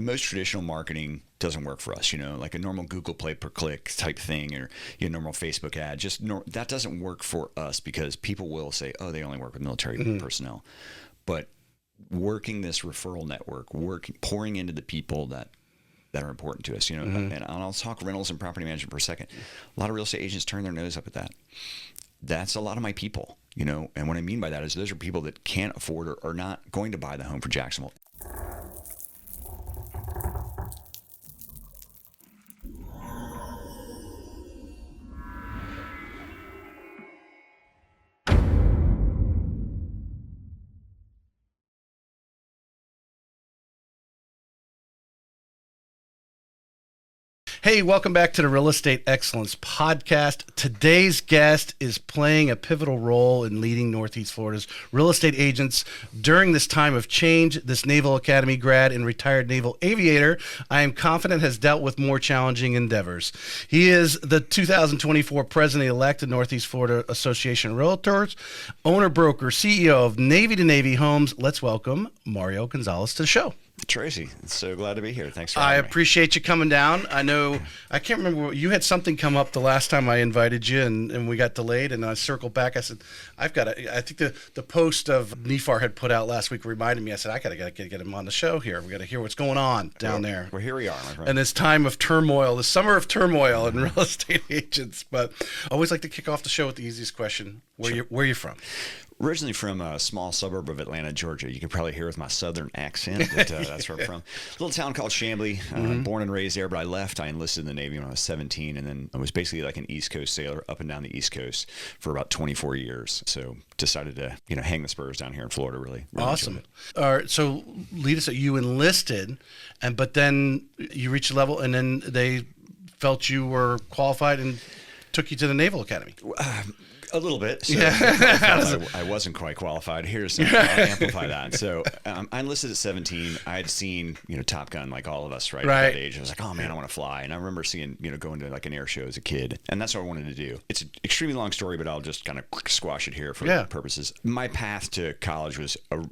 Most traditional marketing doesn't work for us, like a normal Google Play per click type thing, or normal Facebook ad. That doesn't work for us because people will say, oh, they only work with military personnel. But working this referral network, pouring into the people that are important to us, and I'll talk rentals and property management for a second. A lot of real estate agents turn their nose up at that. That's a lot of my people, and what I mean by that is those are people that can't afford or are not going to buy the home for Jacksonville. Hey, welcome back to the Real Estate Excellence Podcast. Today's guest is playing a pivotal role in leading Northeast Florida's real estate agents during this time of change. This Naval Academy grad and retired Naval Aviator, I am confident, has dealt with more challenging endeavors. He is the 2024 President-elect of Northeast Florida Association of Realtors, owner, broker, CEO of Navy to Navy Homes. Let's welcome Mario Gonzalez to the show. Tracy, so glad to be here. Thanks for having me. I appreciate you coming down. I know, I can't remember, you had something come up the last time I invited you and we got delayed, and I circled back. I said, I think the post of NEFAR had put out last week reminded me. I said, I got to get him on the show here. We got to hear what's going on down there. Well, here we are, my friend. And this time of turmoil, the summer of turmoil in real estate agents. But I always like to kick off the show with the easiest question. Where are you from? Originally from a small suburb of Atlanta, Georgia. You can probably hear with my southern accent, but that's where I'm from. A little town called Chamblee. Born and raised there, but I left. I enlisted in the Navy when I was 17, and then I was basically like an East Coast sailor up and down the East Coast for about 24 years. So decided to, hang the spurs down here in Florida. Really awesome. All right, so lead us. You enlisted, but then you reached a level, and then they felt you were qualified and took you to the Naval Academy. A little bit. So I wasn't quite qualified. I'll amplify that. So I enlisted at 17. I had seen, Top Gun like all of us, right? At that age. I was like, oh man, I want to fly. And I remember seeing, going to like an air show as a kid. And that's what I wanted to do. It's an extremely long story, but I'll just kind of squash it here for purposes. My path to college was a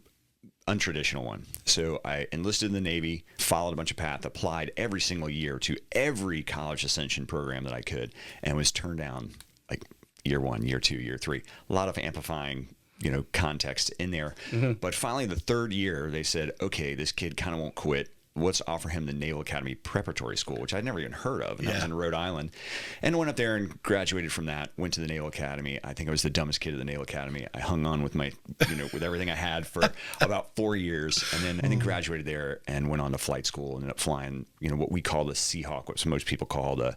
untraditional one. So I enlisted in the Navy, followed a bunch of paths, applied every single year to every college ascension program that I could, and was turned down like year 1, year 2, year 3. A lot of amplifying, context in there. But finally, the third year, they said, okay, this kid kind of won't quit. Let's offer him the Naval Academy Preparatory School, which I'd never even heard of. And that was in Rhode Island. And went up there and graduated from that, went to the Naval Academy. I think I was the dumbest kid at the Naval Academy. I hung on with my, with everything I had for about 4 years. And then graduated there and went on to flight school, ended up flying, what we call the Seahawk, what most people call the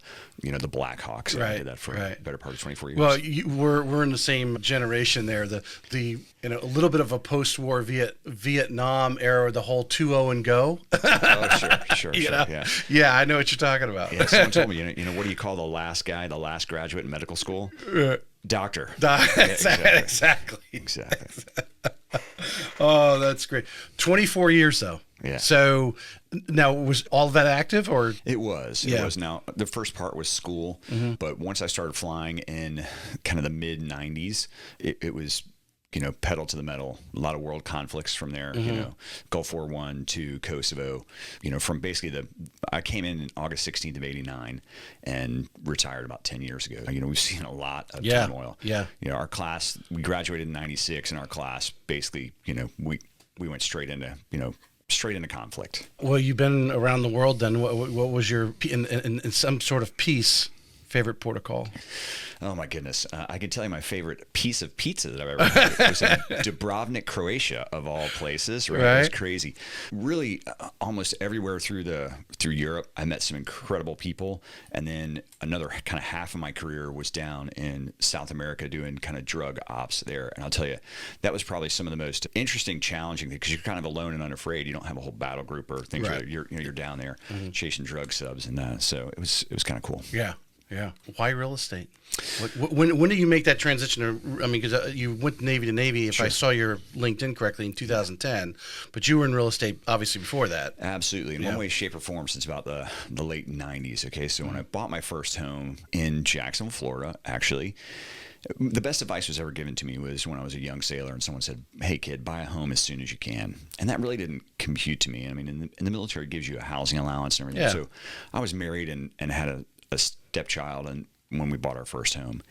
Black Hawks. So I did that for a better part of 24 years. Well, we're in the same generation there. The a little bit of a post-war Vietnam era, the whole 2-0 and go. Oh, sure. Yeah, I know what you're talking about. Yeah, someone told me, what do you call the last graduate in medical school? Doctor. Exactly. Oh, that's great. 24 years, though. Yeah. So now, was all of that active, or? It was. It was. Now, the first part was school, but once I started flying in kind of the mid-90s, it was pedal to the metal. A lot of world conflicts from there, Gulf War I to Kosovo, from basically I came in August 16th of 89 and retired about 10 years ago. We've seen a lot of turmoil. Yeah. Our class, we graduated in 96, and our class basically, we went straight into conflict. Well, you've been around the world then. What was your, in some sort of peace, favorite port of call? Oh my goodness. I can tell you my favorite piece of pizza that I've ever had. It was in Dubrovnik, Croatia, of all places, right? It was crazy. Really, almost everywhere through Europe, I met some incredible people. And then another kind of half of my career was down in South America doing kind of drug ops there. And I'll tell you, that was probably some of the most interesting, challenging things, because you're kind of alone and unafraid. You don't have a whole battle group or things. You're down there chasing drug subs and that. So it was kind of cool. Yeah. Yeah. Why real estate? When did you make that transition? Because you went Navy to Navy, if I saw your LinkedIn correctly, in 2010, but you were in real estate obviously before that. Absolutely. In one way, shape, or form since about the late 90s. Okay. So when I bought my first home in Jacksonville, Florida, actually, The best advice was ever given to me was when I was a young sailor and someone said, "Hey kid, buy a home as soon as you can." And that really didn't compute to me. I mean, in the military, it gives you a housing allowance and everything. Yeah. So I was married and had a stepchild and when we bought our first home.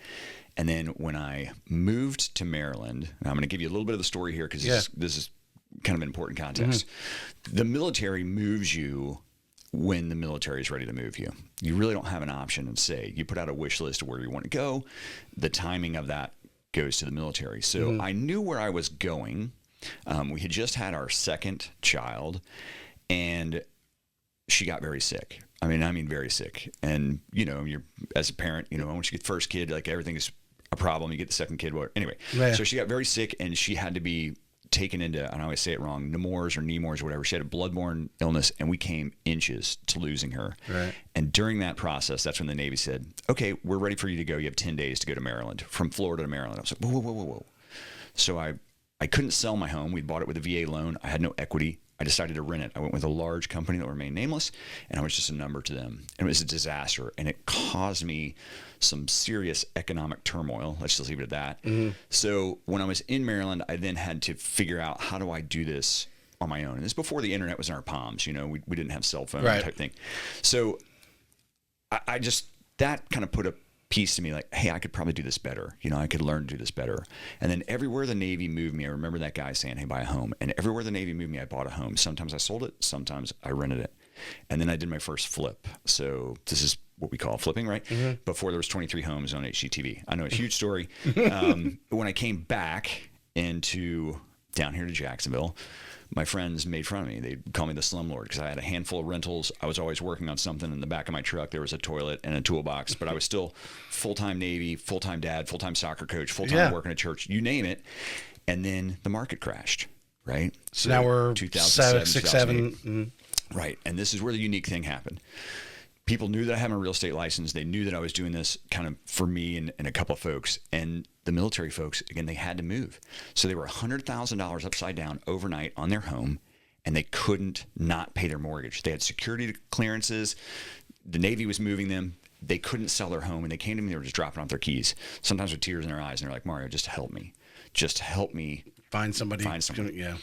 And then when I moved to Maryland, and I'm going to give you a little bit of the story here because this is kind of an important context. The military moves you when the military is ready to move you. You really don't have an option and say, you put out a wish list of where you want to go. The timing of that goes to the military. So I knew where I was going. We had just had our second child and she got very sick. I mean, very sick. And, you're as a parent, once you get the first kid, like everything is a problem. You get the second kid, whatever. Anyway, so she got very sick and she had to be taken into, I always say it wrong, Nemours or Nemours or whatever. She had a bloodborne illness and we came inches to losing her. Right. And during that process, that's when the Navy said, okay, we're ready for you to go. You have 10 days to go to Maryland, from Florida to Maryland. I was like, whoa. So I couldn't sell my home. We bought it with a VA loan. I had no equity. I decided to rent it. I went with a large company that remained nameless, and I was just a number to them. And it was a disaster, and it caused me some serious economic turmoil. Let's just leave it at that. So when I was in Maryland, I then had to figure out, how do I do this on my own? And this is before the internet was in our palms. We didn't have cell phone type thing. So I just, that kind of put a piece to me like, hey, I could probably do this better. I could learn to do this better. And then everywhere the Navy moved me, I remember that guy saying, hey, buy a home. And everywhere the Navy moved me, I bought a home. Sometimes I sold it. Sometimes I rented it. And then I did my first flip. So this is what we call flipping, right? Before there was 23 homes on HGTV. I know, it's a huge story. When I came back down here to Jacksonville, my friends made fun of me. They'd call me the slumlord because I had a handful of rentals. I was always working on something. In the back of my truck, there was a toilet and a toolbox, but I was still full-time Navy, full-time dad, full-time soccer coach, full-time working at church, you name it. And then the market crashed, right? So now we're 2007, 6, 7. Right. And this is where the unique thing happened. People knew that I had a real estate license. They knew that I was doing this kind of for me and a couple of folks. And the military folks, again, they had to move. So they were $100,000 upside down overnight on their home, and they couldn't not pay their mortgage. They had security clearances. The Navy was moving them. They couldn't sell their home, and they came to me. They were just dropping off their keys, sometimes with tears in their eyes. And they're like, Mario, just help me. Just help me. Find somebody. Yeah.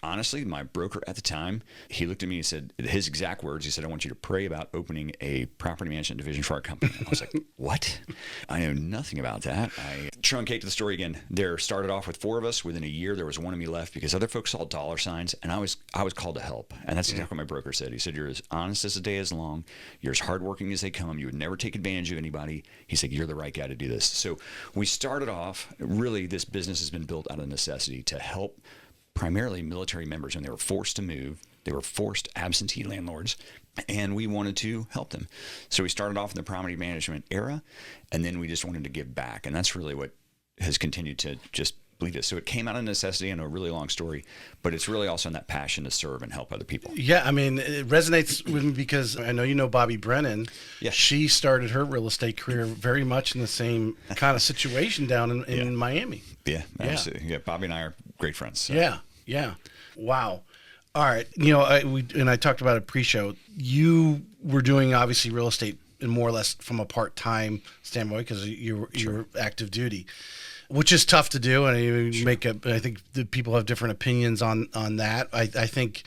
Honestly, my broker at the time, he looked at me and said, his exact words, he said, I want you to pray about opening a property management division for our company. And I was like, what? I know nothing about that. I truncate to the story again. There started off with 4 of us. Within a year, there was one of me left because other folks saw dollar signs, and I was called to help. And that's exactly what my broker said. He said, you're as honest as the day is long. You're as hardworking as they come. You would never take advantage of anybody. He said, you're the right guy to do this. So we started off, really, this business has been built out of necessity to help primarily military members when they were forced to move. They were forced absentee landlords, and we wanted to help them. So we started off in the property management era, and then we just wanted to give back. And that's really what has continued to just bleed us. So it came out of necessity. I know, a really long story, but it's really also in that passion to serve and help other people. Yeah, I mean, it resonates with me because I know Bobby Brennan. Yeah. She started her real estate career very much in the same kind of situation down in Miami. Yeah, absolutely. Yeah, Bobby and I are great friends. So. Yeah. Wow. All right. I talked about it pre-show. You were doing obviously real estate and more or less from a part-time standpoint because you're active duty, which is tough to do. And you I think the people have different opinions on that. I think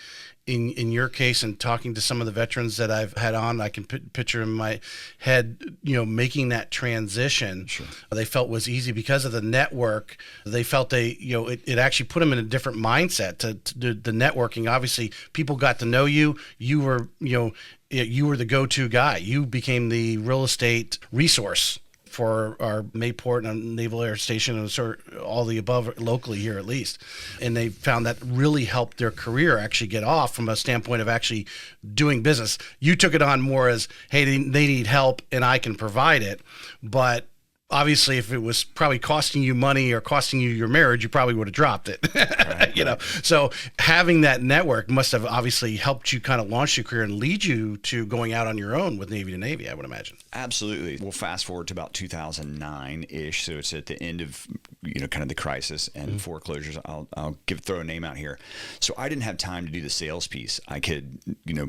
in your case, and talking to some of the veterans that I've had on, I can picture in my head, making that transition. Sure. They felt was easy because of the network. They felt it actually put them in a different mindset to the networking. Obviously, people got to know you. You were, you were the go-to guy. You became the real estate resource for our Mayport and Naval Air Station and all the above locally here at least. And they found that really helped their career actually get off from a standpoint of actually doing business. You took it on more as, hey, they need help and I can provide it. But obviously, if it was probably costing you money or costing you your marriage, you probably would have dropped it. Right. So having that network must have obviously helped you kind of launch your career and lead you to going out on your own with Navy to Navy, I would imagine. Absolutely. We'll fast forward to about 2009-ish. So it's at the end of kind of the crisis and foreclosures. I'll throw a name out here. So I didn't have time to do the sales piece. I could,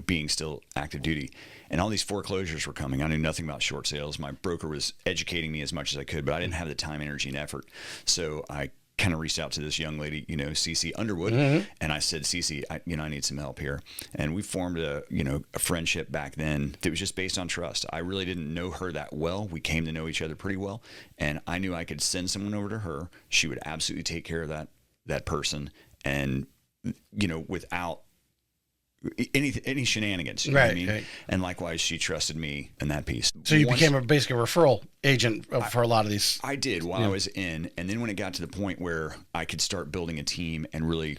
being still active duty, and all these foreclosures were coming. I knew nothing about short sales. My broker was educating me as much as I could, but I didn't have the time, energy, and effort. So I kind of reached out to this young lady, Cece Underwood, and I said, Cece, I need some help here. And we formed a friendship back then that was just based on trust. I really didn't know her that well. We came to know each other pretty well, and I knew I could send someone over to her. She would absolutely take care of that person, and without any shenanigans, you know what I mean? Right. And likewise, she trusted me in that piece. So you became basically a referral agent for a lot of these. I did while I was in, and then when it got to the point where I could start building a team and really,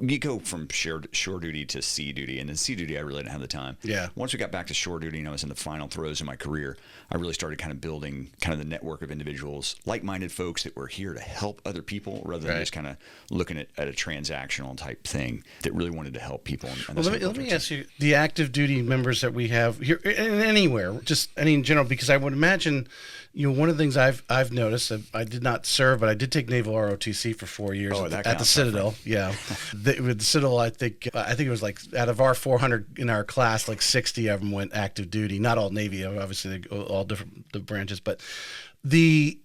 you go from shore duty to sea duty, and in sea duty I really didn't have the time. Yeah. Once we got back to shore duty and I was in the final throes of my career, I really started kind of building kind of the network of individuals, like-minded folks that were here to help other people rather than just kind of looking at a transactional type thing that really wanted to help people. Well, let me ask you, the active duty members that we have here and anywhere, just any in general, because I would imagine, one of the things I've noticed, I did not serve, but I did take Naval ROTC for 4 years at the Citadel. Yeah. With the Citadel, I think it was like out of our 400 in our class, like 60 of them went active duty. Not all Navy, obviously, all different the branches, but the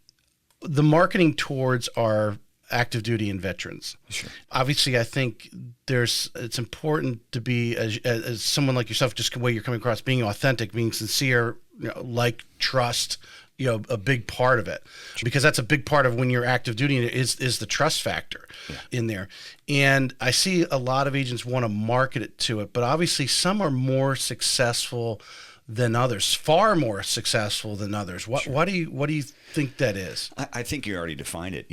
marketing towards our active duty and veterans. Sure. Obviously, I think it's important to be as someone like yourself, just the way you're coming across, being authentic, being sincere, trust. A big part of it, because that's a big part of when you're active duty is the trust factor in there. And I see a lot of agents want to market it to it, but obviously some are more successful than others, far more successful than others. What do you think that is? I think you already defined it.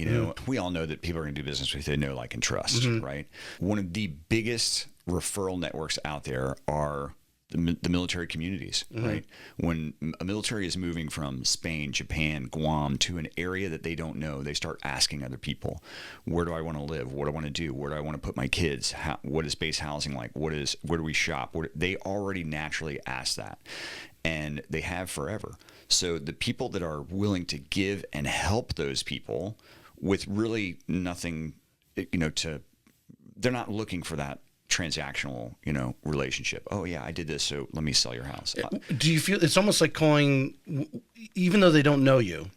We all know that people are going to do business with they know, like, and trust, right? One of the biggest referral networks out there are the military communities, right? When a military is moving from Spain, Japan, Guam to an area that they don't know, they start asking other people, where do I want to live? What do I want to do? Where do I want to put my kids? What is base housing like? Where do we shop? They already naturally ask that, and they have forever. So the people that are willing to give and help those people with really nothing, they're not looking for that transactional, relationship. Oh yeah, I did this, so let me sell your house. Do you feel it's almost like calling, even though they don't know you,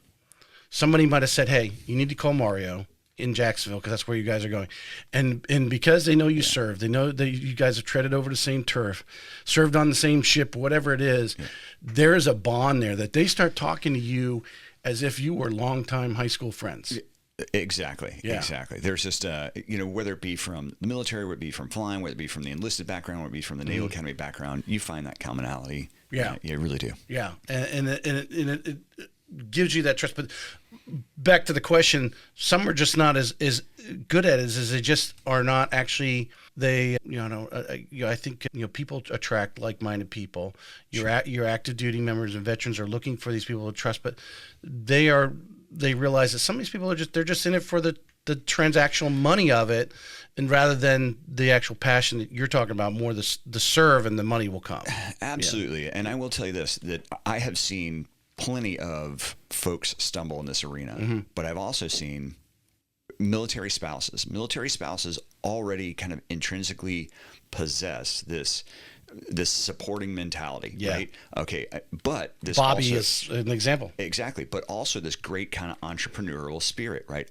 somebody might have said, hey, you need to call Mario in Jacksonville because that's where you guys are going. And because they know you served, they know that you guys have treaded over the same turf, served on the same ship, whatever it is, there's a bond there that they start talking to you as if you were longtime high school friends. Exactly. There's just, whether it be from the military, whether it be from flying, whether it be from the enlisted background, whether it be from the Naval Academy background, you find that commonality. Yeah. You really do. Yeah. And it gives you that trust. But back to the question, some are just not as good at it as they just are not actually. They, I think, people attract like-minded people. Your active duty members and veterans are looking for these people to trust, but they realize that some of these people they're just in it for the transactional money of it, and rather than the actual passion that you're talking about, more the serve and the money will come. Absolutely. And I will tell you this, that I have seen plenty of folks stumble in this arena, but I've also seen military spouses already kind of intrinsically possess this supporting mentality, right? Okay, but this Bobby also, is an example. Exactly, but also this great kind of entrepreneurial spirit, right?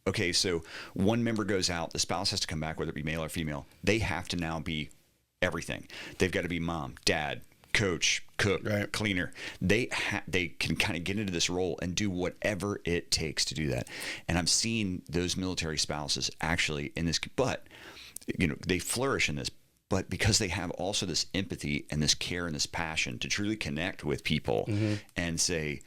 Okay, so one member goes out, the spouse has to come back, whether it be male or female. They have to now be everything. They've got to be mom, dad, coach, cook, cleaner. They can kind of get into this role and do whatever it takes to do that. And I've seen those military spouses actually in this, but they flourish in this. But because they have also this empathy and this care and this passion to truly connect with people and say,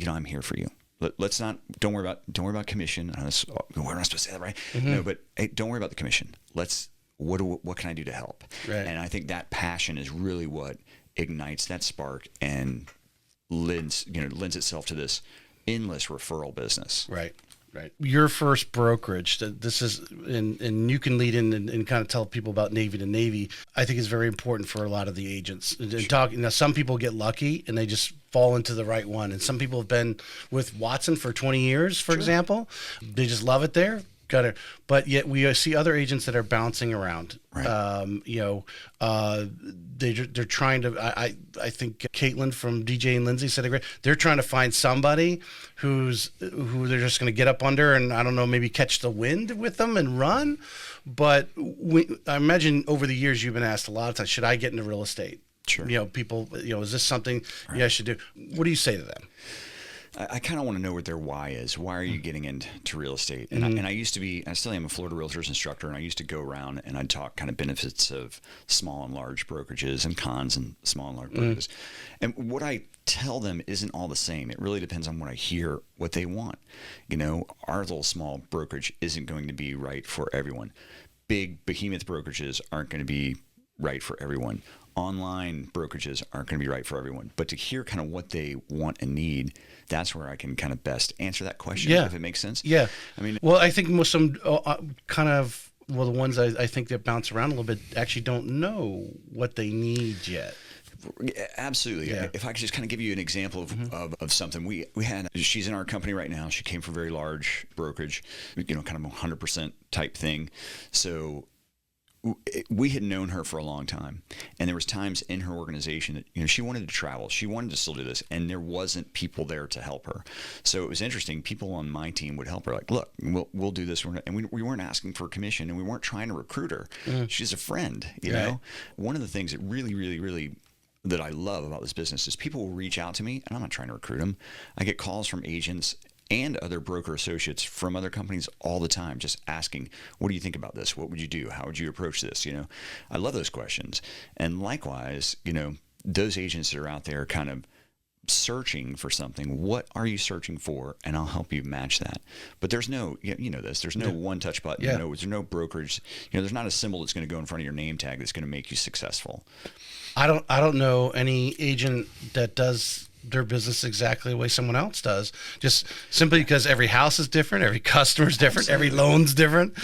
I'm here for you. Don't worry about commission. We're not supposed to say that, right? No, but hey, don't worry about the commission. What can I do to help? Right. And I think that passion is really what ignites that spark and lends itself to this endless referral business. Right. Right. Your first brokerage, this is, and you can lead in and kind of tell people about Navy to Navy, I think is very important for a lot of the agents. And talking, now, some people get lucky and they just fall into the right one. And some people have been with Watson for 20 years, for example. They just love it there. Got it. But yet we see other agents that are bouncing around. Right. They're trying to. I think Caitlin from DJ and Lindsay said it great. They're trying to find somebody who they're just going to get up under and, I don't know, maybe catch the wind with them and run. But I imagine over the years you've been asked a lot of times, should I get into real estate? Sure. People. Is this something I should do? What do you say to them? I kind of want to know what their why is. Why are you getting into real estate? And, I used to be, I still am a Florida Realtors instructor, and I used to go around and I'd talk kind of benefits of small and large brokerages and cons and small and large brokerages. And what I tell them isn't all the same. It really depends on what I hear, what they want. Our little small brokerage isn't going to be right for everyone. Big behemoth brokerages aren't going to be right for everyone. Online brokerages aren't going to be right for everyone. But to hear kind of what they want and need, that's where I can kind of best answer that question, if it makes sense. Yeah. I mean, well, I think most some kind of, the ones I think that bounce around a little bit actually don't know what they need yet. Absolutely. Yeah. If I could just kind of give you an example of something we had, she's in our company right now. She came from a very large brokerage, kind of a 100% type thing. So we had known her for a long time, and there was times in her organization that she wanted to travel, she wanted to still do this, and there wasn't people there to help her. So it was interesting. People on my team would help her, like, look, we'll do this, and we weren't asking for a commission, and we weren't trying to recruit her. She's a friend, you know. One of the things that really that I love about this business is people will reach out to me, and I'm not trying to recruit them. I get calls from agents and other broker associates from other companies all the time, just asking, what do you think about this? What would you do? How would you approach this? I love those questions. And likewise, those agents that are out there kind of searching for something, what are you searching for? And I'll help you match that. But there's no, there's no one touch button. There's no brokerage. There's not a symbol that's going to go in front of your name tag that's going to make you successful. I don't know any agent that does their business exactly the way someone else does, just simply because every house is different, every customer is different, every loan's different.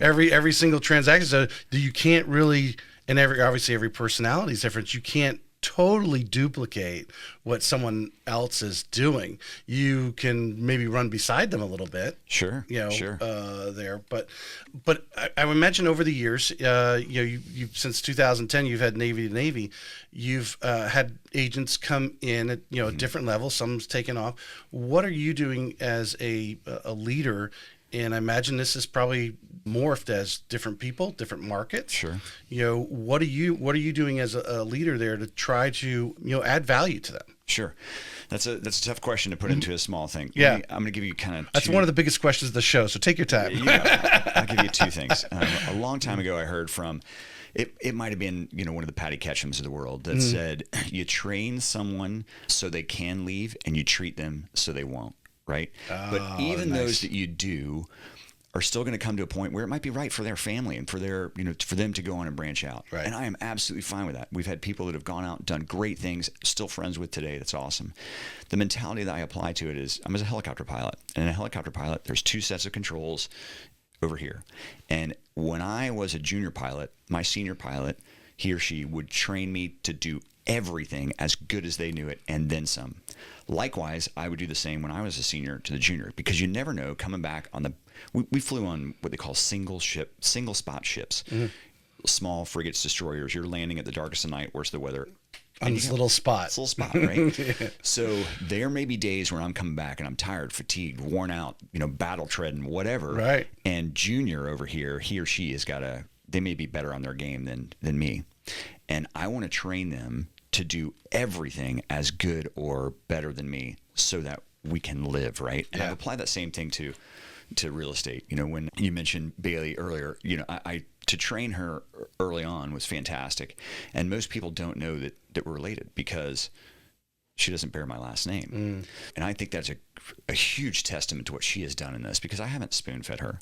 Every single transaction. So you can't really, and obviously every personality is different. You can't totally duplicate what someone else is doing. You can maybe run beside them a little bit. Sure. There, but I would imagine over the years, you since 2010, you've had Navy to Navy. You've had agents come in at different levels. Some's taken off. What are you doing as a leader? And I imagine this is probably morphed as different people, different markets. Sure. What are you doing as a leader there to try to add value to them? Sure. That's a tough question to put into a small thing. Yeah. I'm going to give you kind of That's one of the biggest questions of the show, so take your time. I'll give you two things. A long time ago, I heard from, it might have been, one of the Patty Ketchums of the world that said, you train someone so they can leave and you treat them so they won't. Right. But even those that you do are still going to come to a point where it might be right for their family and for their, for them to go on and branch out. Right. And I am absolutely fine with that. We've had people that have gone out and done great things, still friends with today. That's awesome. The mentality that I apply to it is I'm as a helicopter pilot, and in a helicopter pilot, there's two sets of controls over here. And when I was a junior pilot, my senior pilot, he or she would train me to do everything as good as they knew it and then some. Likewise, I would do the same when I was a senior to the junior, because you never know coming back on we flew on what they call single spot ships, small frigates, destroyers. You're landing at the darkest of night, worst of the weather. On this little spot. This little spot, right? Yeah. So there may be days where I'm coming back and I'm tired, fatigued, worn out, battle treading, whatever. Right. And junior over here, he or she has they may be better on their game than me. And I want to train them to do everything as good or better than me so that we can live, right? And I've applied that same thing to real estate. When you mentioned Bailey earlier, I to train her early on was fantastic. And most people don't know that we're related because she doesn't bear my last name. And I think that's a huge testament to what she has done in this, because I haven't spoon-fed her.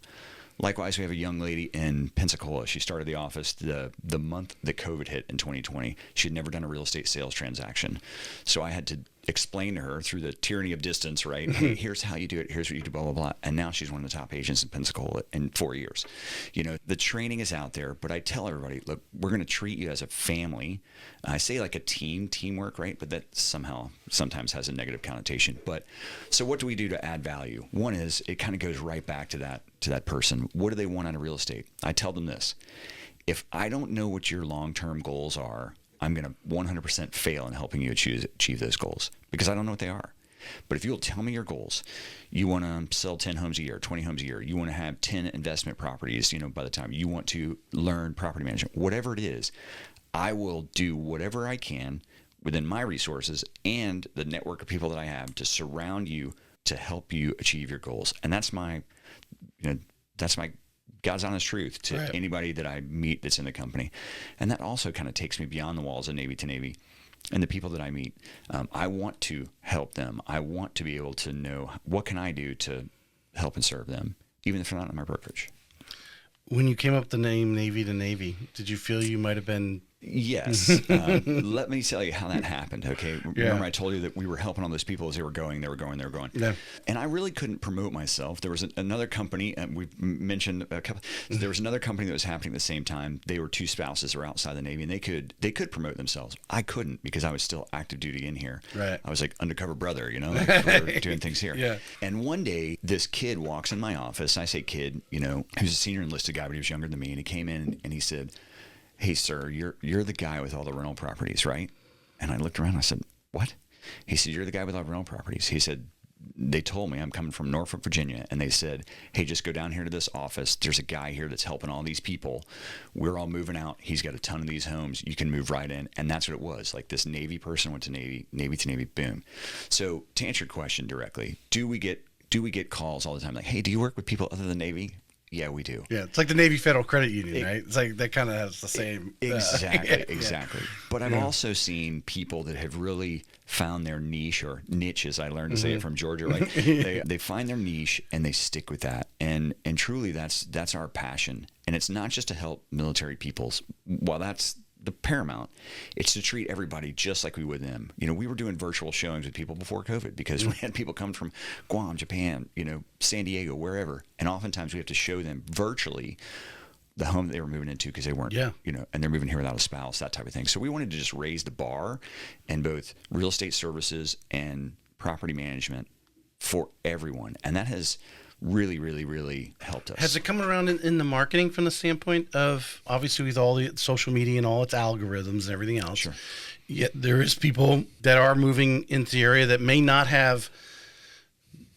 Likewise, we have a young lady in Pensacola. She started the office the month that COVID hit in 2020. She had never done a real estate sales transaction. So I had to explain to her through the tyranny of distance, right? Hey, here's how you do it. Here's what you do, blah, blah, blah. And now she's one of the top agents in Pensacola in 4 years. The training is out there, but I tell everybody, look, we're going to treat you as a family. I say like a teamwork, right? But that sometimes has a negative connotation. But so what do we do to add value? One is it kind of goes right back to that person. What do they want out of real estate? I tell them this. If I don't know what your long-term goals are, I'm going to 100% fail in helping you achieve those goals because I don't know what they are. But if you'll tell me your goals, you want to sell 10 homes a year, 20 homes a year, you want to have 10 investment properties, by the time you want to learn property management, whatever it is, I will do whatever I can within my resources and the network of people that I have to surround you to help you achieve your goals. And that's my God's honest truth to anybody that I meet that's in the company. And that also kind of takes me beyond the walls of Navy to Navy and the people that I meet. I want to help them. I want to be able to know what can I do to help and serve them, even if they're not in my brokerage. When you came up with the name Navy to Navy, did you feel you might have been... Yes. Let me tell you how that happened. Okay. Remember I told you that we were helping all those people as they were going. Yeah. And I really couldn't promote myself. There was another company, and we've mentioned a couple, there was another company that was happening at the same time. They were two spouses who were outside the Navy, and they could promote themselves. I couldn't because I was still active duty in here. Right. I was like undercover brother, like we were doing things here. Yeah. And one day this kid walks in my office. I say kid, he was a senior enlisted guy, but he was younger than me. And he came in and he said, "Hey, sir, you're the guy with all the rental properties, right?" And I looked around and I said, "What?" He said, "You're the guy with all the rental properties." He said, "They told me I'm coming from Norfolk, Virginia, and they said, hey, just go down here to this office. There's a guy here that's helping all these people. We're all moving out. He's got a ton of these homes. You can move right in." And that's what it was. Like this Navy person went to Navy to Navy, boom. So to answer your question directly, do we get calls all the time like, "Hey, do you work with people other than Navy?" Yeah, we do. Yeah, it's like the Navy Federal Credit Union, right? It's like that kind of has the same. Exactly. But I've also seen people that have really found their niche or niche, as I learned to say it from Georgia. Right? They find their niche and they stick with that. And truly, that's our passion. And it's not just to help military peoples. While that's the paramount, it's to treat everybody just like we would them. We were doing virtual showings with people before COVID because we had people come from Guam, Japan, San Diego, wherever. And oftentimes we have to show them virtually the home that they were moving into because they weren't, and they're moving here without a spouse, that type of thing. So we wanted to just raise the bar in both real estate services and property management for everyone. And that has really, really, really helped us. Has it come around in the marketing from the standpoint of, obviously with all the social media and all its algorithms and everything else, Sure. Yet there is people that are moving into the area that may not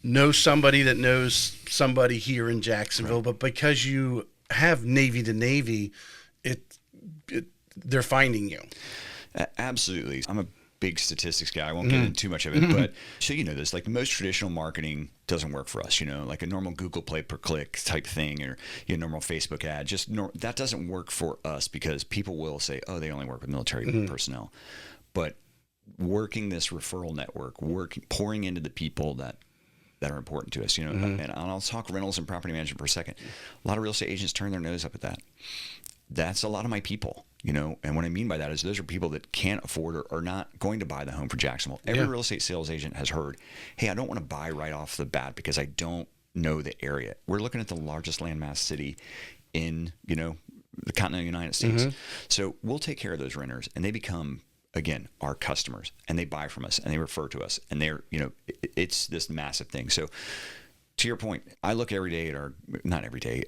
know somebody that knows somebody here in Jacksonville, but because you have Navy to Navy, they're finding you. Absolutely. I'm a big statistics guy. I won't get into too much of it, but so this, like most traditional marketing doesn't work for us, like a normal Google play per click type thing or normal Facebook ad, that doesn't work for us because people will say, oh, they only work with military personnel. But working this referral network, pouring into the people that are important to us, and I'll talk rentals and property management for a second. A lot of real estate agents turn their nose up at that. That's a lot of my people, and what I mean by that is those are people that can't afford or are not going to buy the home for Jacksonville. Every real estate sales agent has heard, hey, I don't want to buy right off the bat because I don't know the area. We're looking at the largest landmass city in, the continental United States. So we'll take care of those renters and they become, again, our customers and they buy from us and they refer to us and they're, it's this massive thing. So to your point, I look every day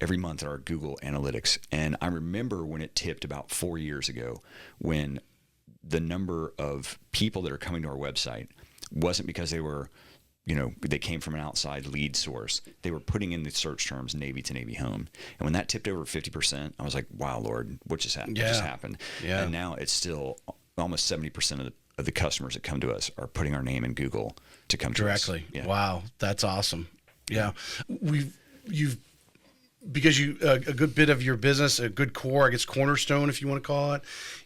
every month at our Google Analytics. And I remember when it tipped about 4 years ago when the number of people that are coming to our website wasn't because they were, they came from an outside lead source. They were putting in the search terms Navy to Navy home. And when that tipped over 50%, I was like, wow, Lord, what just happened? Yeah. What just happened? Yeah. And now it's still almost 70% of the customers that come to us are putting our name in Google to come directly. To us. Yeah. Wow, that's awesome. Yeah, because a good bit of your business, a good core, I guess cornerstone, if you want to call it,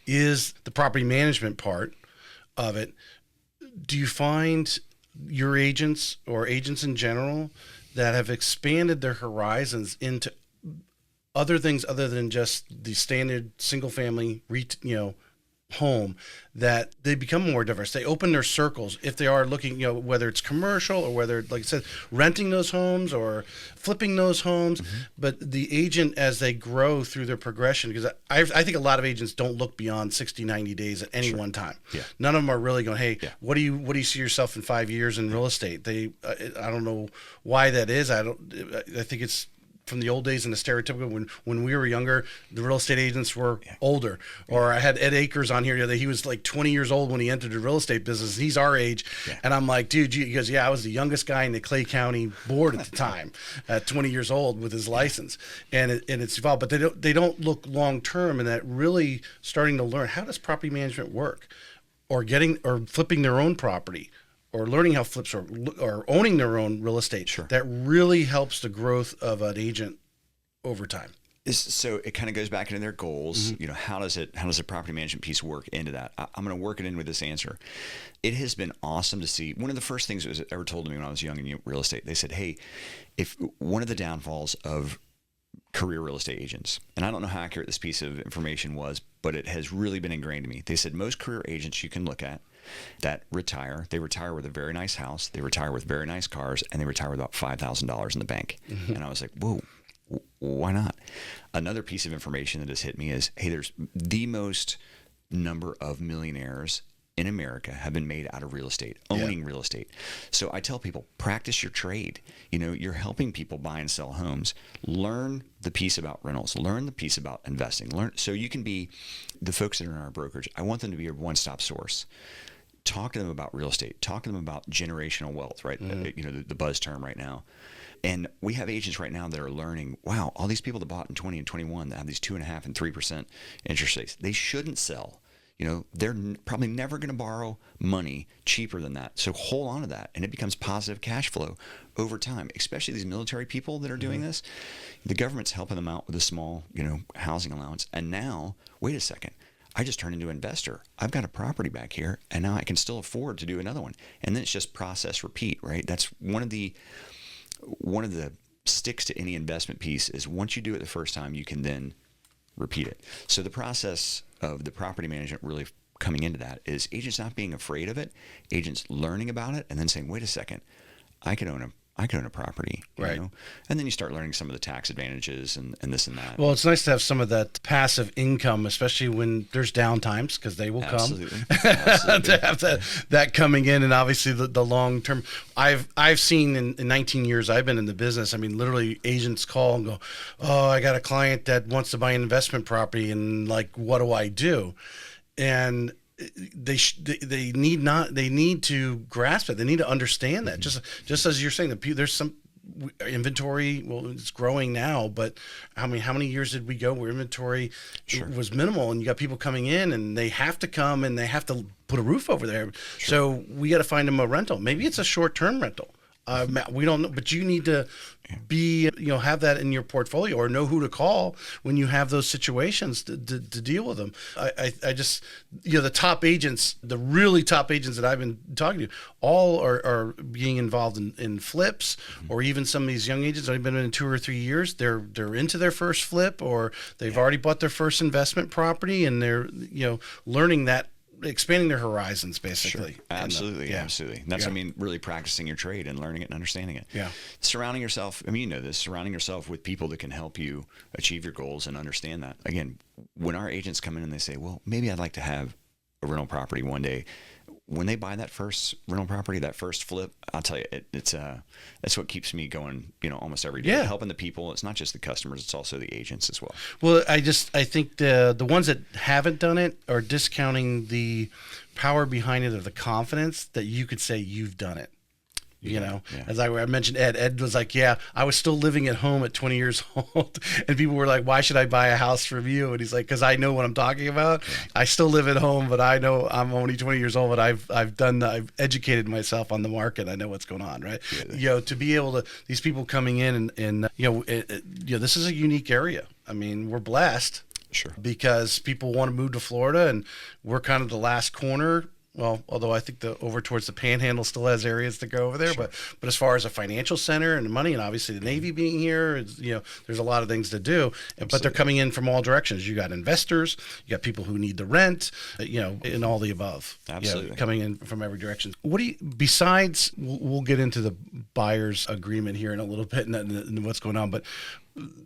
is the property management part of it. Do you find your agents or agents in general that have expanded their horizons into other things other than just the standard single family, home, that they become more diverse. They open their circles if they are looking, whether it's commercial or whether, like I said, renting those homes or flipping those homes. Mm-hmm. But the agent, as they grow through their progression, because I think a lot of agents don't look beyond 60, 90 days at any one time. Yeah. None of them are really going, hey, what do you see yourself in 5 years in real estate? I don't know why that is. I think it's from the old days and the stereotypical when we were younger, the real estate agents were older. Or I had Ed Akers on here the other day. He was like 20 years old when he entered the real estate business. He's our age. Yeah. And I'm like, dude, he goes, I was the youngest guy in the Clay County board at the time at 20 years old with his license. And it's evolved, but they don't look long term, and that really starting to learn, how does property management work, or flipping their own property, or learning how flips, or owning their own real estate. Sure. That really helps the growth of an agent over time. So it kind of goes back into their goals. Mm-hmm. How does the property management piece work into that? I'm going to work it in with this answer. It has been awesome to see. One of the first things that was ever told to me when I was young in real estate, they said, hey, if one of the downfalls of career real estate agents, and I don't know how accurate this piece of information was, but it has really been ingrained in me. They said most career agents you can look at that retire, they retire with a very nice house, they retire with very nice cars, and they retire with about $5,000 in the bank. Mm-hmm. And I was like, whoa, why not? Another piece of information that has hit me is, hey, there's the most number of millionaires in America have been made out of real estate, owning real estate. So I tell people, practice your trade. You're helping people buy and sell homes. Learn the piece about rentals. Learn the piece about investing. So you can be the folks that are in our brokerage. I want them to be your one-stop source. Talk to them about real estate. Talk to them about generational wealth, right? Mm-hmm. The buzz term right now. And we have agents right now that are learning, wow, all these people that bought in 20 and 21 that have these 2.5% and 3% interest rates, they shouldn't sell. They're probably never going to borrow money cheaper than that. So hold on to that, and it becomes positive cash flow over time, especially these military people that are doing mm-hmm. this. The government's helping them out with a small, housing allowance. And now, wait a second, I just turned into an investor. I've got a property back here, and now I can still afford to do another one. And then it's just process, repeat, right? That's one of the sticks to any investment piece is once you do it the first time, you can then repeat it. So the process of the property management really coming into that is agents not being afraid of it, agents learning about it, and then saying, wait a second, I could own a property, right? And then you start learning some of the tax advantages and this and that. Well, it's nice to have some of that passive income, especially when there's downtimes, because they will come. To have that coming in, and obviously the long term. I've seen in 19 years I've been in the business. I mean, literally agents call and go, "Oh, I got a client that wants to buy an investment property, and like, what do I do?" And they need to grasp it. They need to understand that. Mm-hmm. Just as you're saying, there's some inventory. Well, it's growing now, but how many years did we go where inventory was minimal, and you got people coming in, and they have to come and they have to put a roof over there. Sure. So we got to find them a rental. Maybe it's a short-term rental. We don't know, but you need to have that in your portfolio, or know who to call when you have those situations to deal with them. I just, the top agents, the really top agents that I've been talking to, all are being involved in flips, mm-hmm. or even some of these young agents that have been in 2 or 3 years, they're into their first flip, or they've already bought their first investment property, and they're, learning that, expanding their horizons, basically. Sure. Absolutely. Absolutely. That's, really practicing your trade and learning it and understanding it. Yeah. Surrounding yourself, surrounding yourself with people that can help you achieve your goals and understand that. Again, when our agents come in and they say, well, maybe I'd like to have a rental property one day, when they buy that first rental property, that first flip, I'll tell you, that's what keeps me going, almost every day. Yeah. Helping the people. It's not just the customers, it's also the agents as well. Well, I think the ones that haven't done it are discounting the power behind it, or the confidence that you could say you've done it. As I mentioned, Ed was like, I was still living at home at 20 years old. And people were like, why should I buy a house from you? And he's like, because I know what I'm talking about. Yeah. I still live at home, but I know I'm only 20 years old, but I've educated myself on the market. I know what's going on, right? Yeah. To be able to, these people coming in and this is a unique area. I mean, we're blessed. Sure. Because people want to move to Florida, and we're kind of the last corner Well, although I think over towards the Panhandle still has areas to go over there, Sure. but as far as a financial center and the money, and obviously the Navy being here, there's a lot of things to do. But they're coming in from all directions. You got investors, you got people who need the rent, and all the above. Absolutely. Coming in from every direction. What do you, besides, we'll get into the buyer's agreement here in a little bit and what's going on, but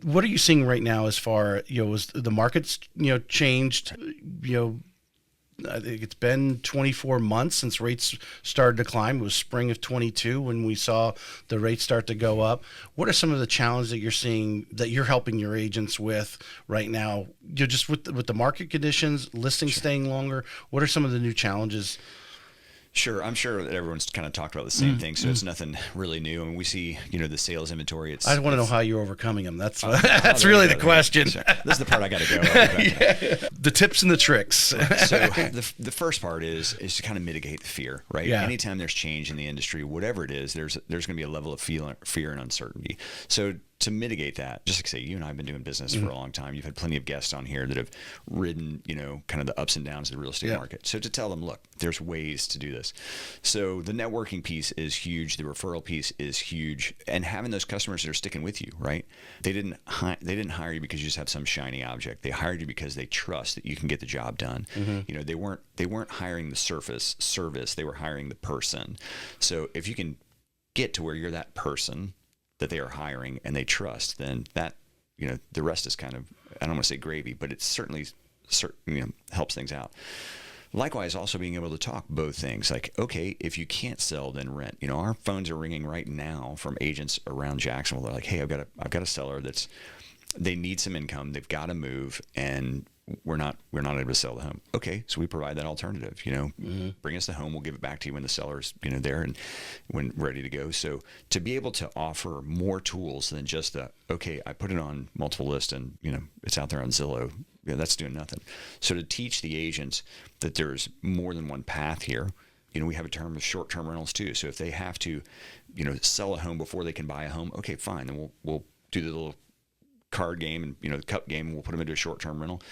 what are you seeing right now as far, as the market's, changed, I think it's been 24 months since rates started to climb. It was spring of 22 when we saw the rates start to go up. What are some of the challenges that you're seeing that you're helping your agents with right now? Just with the market conditions, listings staying longer. What are some of the new challenges? Sure. I'm sure that everyone's kind of talked about the same thing, so it's nothing really new. I mean, we see, the sales inventory. I want to know how you're overcoming them. That's really the question. Sure. This is the part I got to go. The tips and the tricks. So the first part is to kind of mitigate the fear, right? Yeah. Anytime there's change in the industry, whatever it is, there's going to be a level of fear and uncertainty. So to mitigate that, just like say, you and I have been doing business for a long time. You've had plenty of guests on here that have ridden, kind of the ups and downs of the real estate market. So to tell them, look, there's ways to do this. So the networking piece is huge. The referral piece is huge. And having those customers that are sticking with you, right? They didn't hire you because you just have some shiny object. They hired you because they trust that you can get the job done. They weren't hiring the service. They were hiring the person. So if you can get to where you're that person that they are hiring and they trust, then that, the rest is kind of, I don't want to say gravy, but it certainly helps things out. Likewise, also being able to talk both things, like, okay, if you can't sell, then rent. Our phones are ringing right now from agents around Jacksonville. They're like, hey, I've got a seller they need some income, they've got to move, and we're not able to sell the home. Okay, so we provide that alternative. Bring us the home, we'll give it back to you when the seller's there and when ready to go. So to be able to offer more tools than just okay, I put it on multiple lists and it's out there on Zillow, that's doing nothing. So to teach the agents that there's more than one path here. We have a term of short-term rentals too. So if they have to sell a home before they can buy a home, okay, fine, then we'll do the little card game and the cup game, and we'll put them into a short-term rental,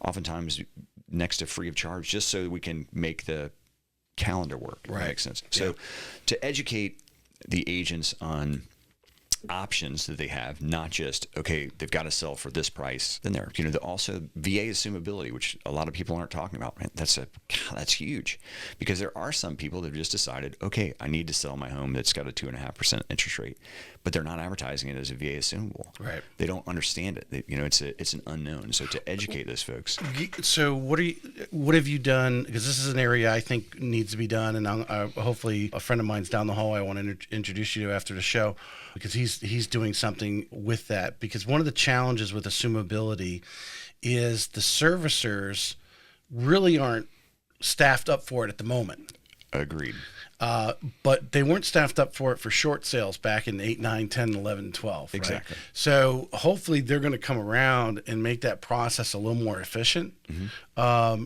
oftentimes next to free of charge, just so we can make the calendar work. Right. That makes sense. So to educate the agents on options that they have, not just, okay, they've got to sell for this price, then they're, also VA assumability, which a lot of people aren't talking about. Man, that's huge, because there are some people that have just decided, okay, I need to sell my home that's got a 2.5% interest rate, but they're not advertising it as a VA assumable. Right. They don't understand it. It's an unknown. So to educate those folks. So what have you done? Because this is an area I think needs to be done, and hopefully a friend of mine's down the hall I want to introduce you to after the show, because he's doing something with that. Because one of the challenges with assumability is the servicers really aren't staffed up for it at the moment. Agreed. But they weren't staffed up for it for short sales back in 8, 9, 10, 11, 12. Exactly. Right? So hopefully they're going to come around and make that process a little more efficient.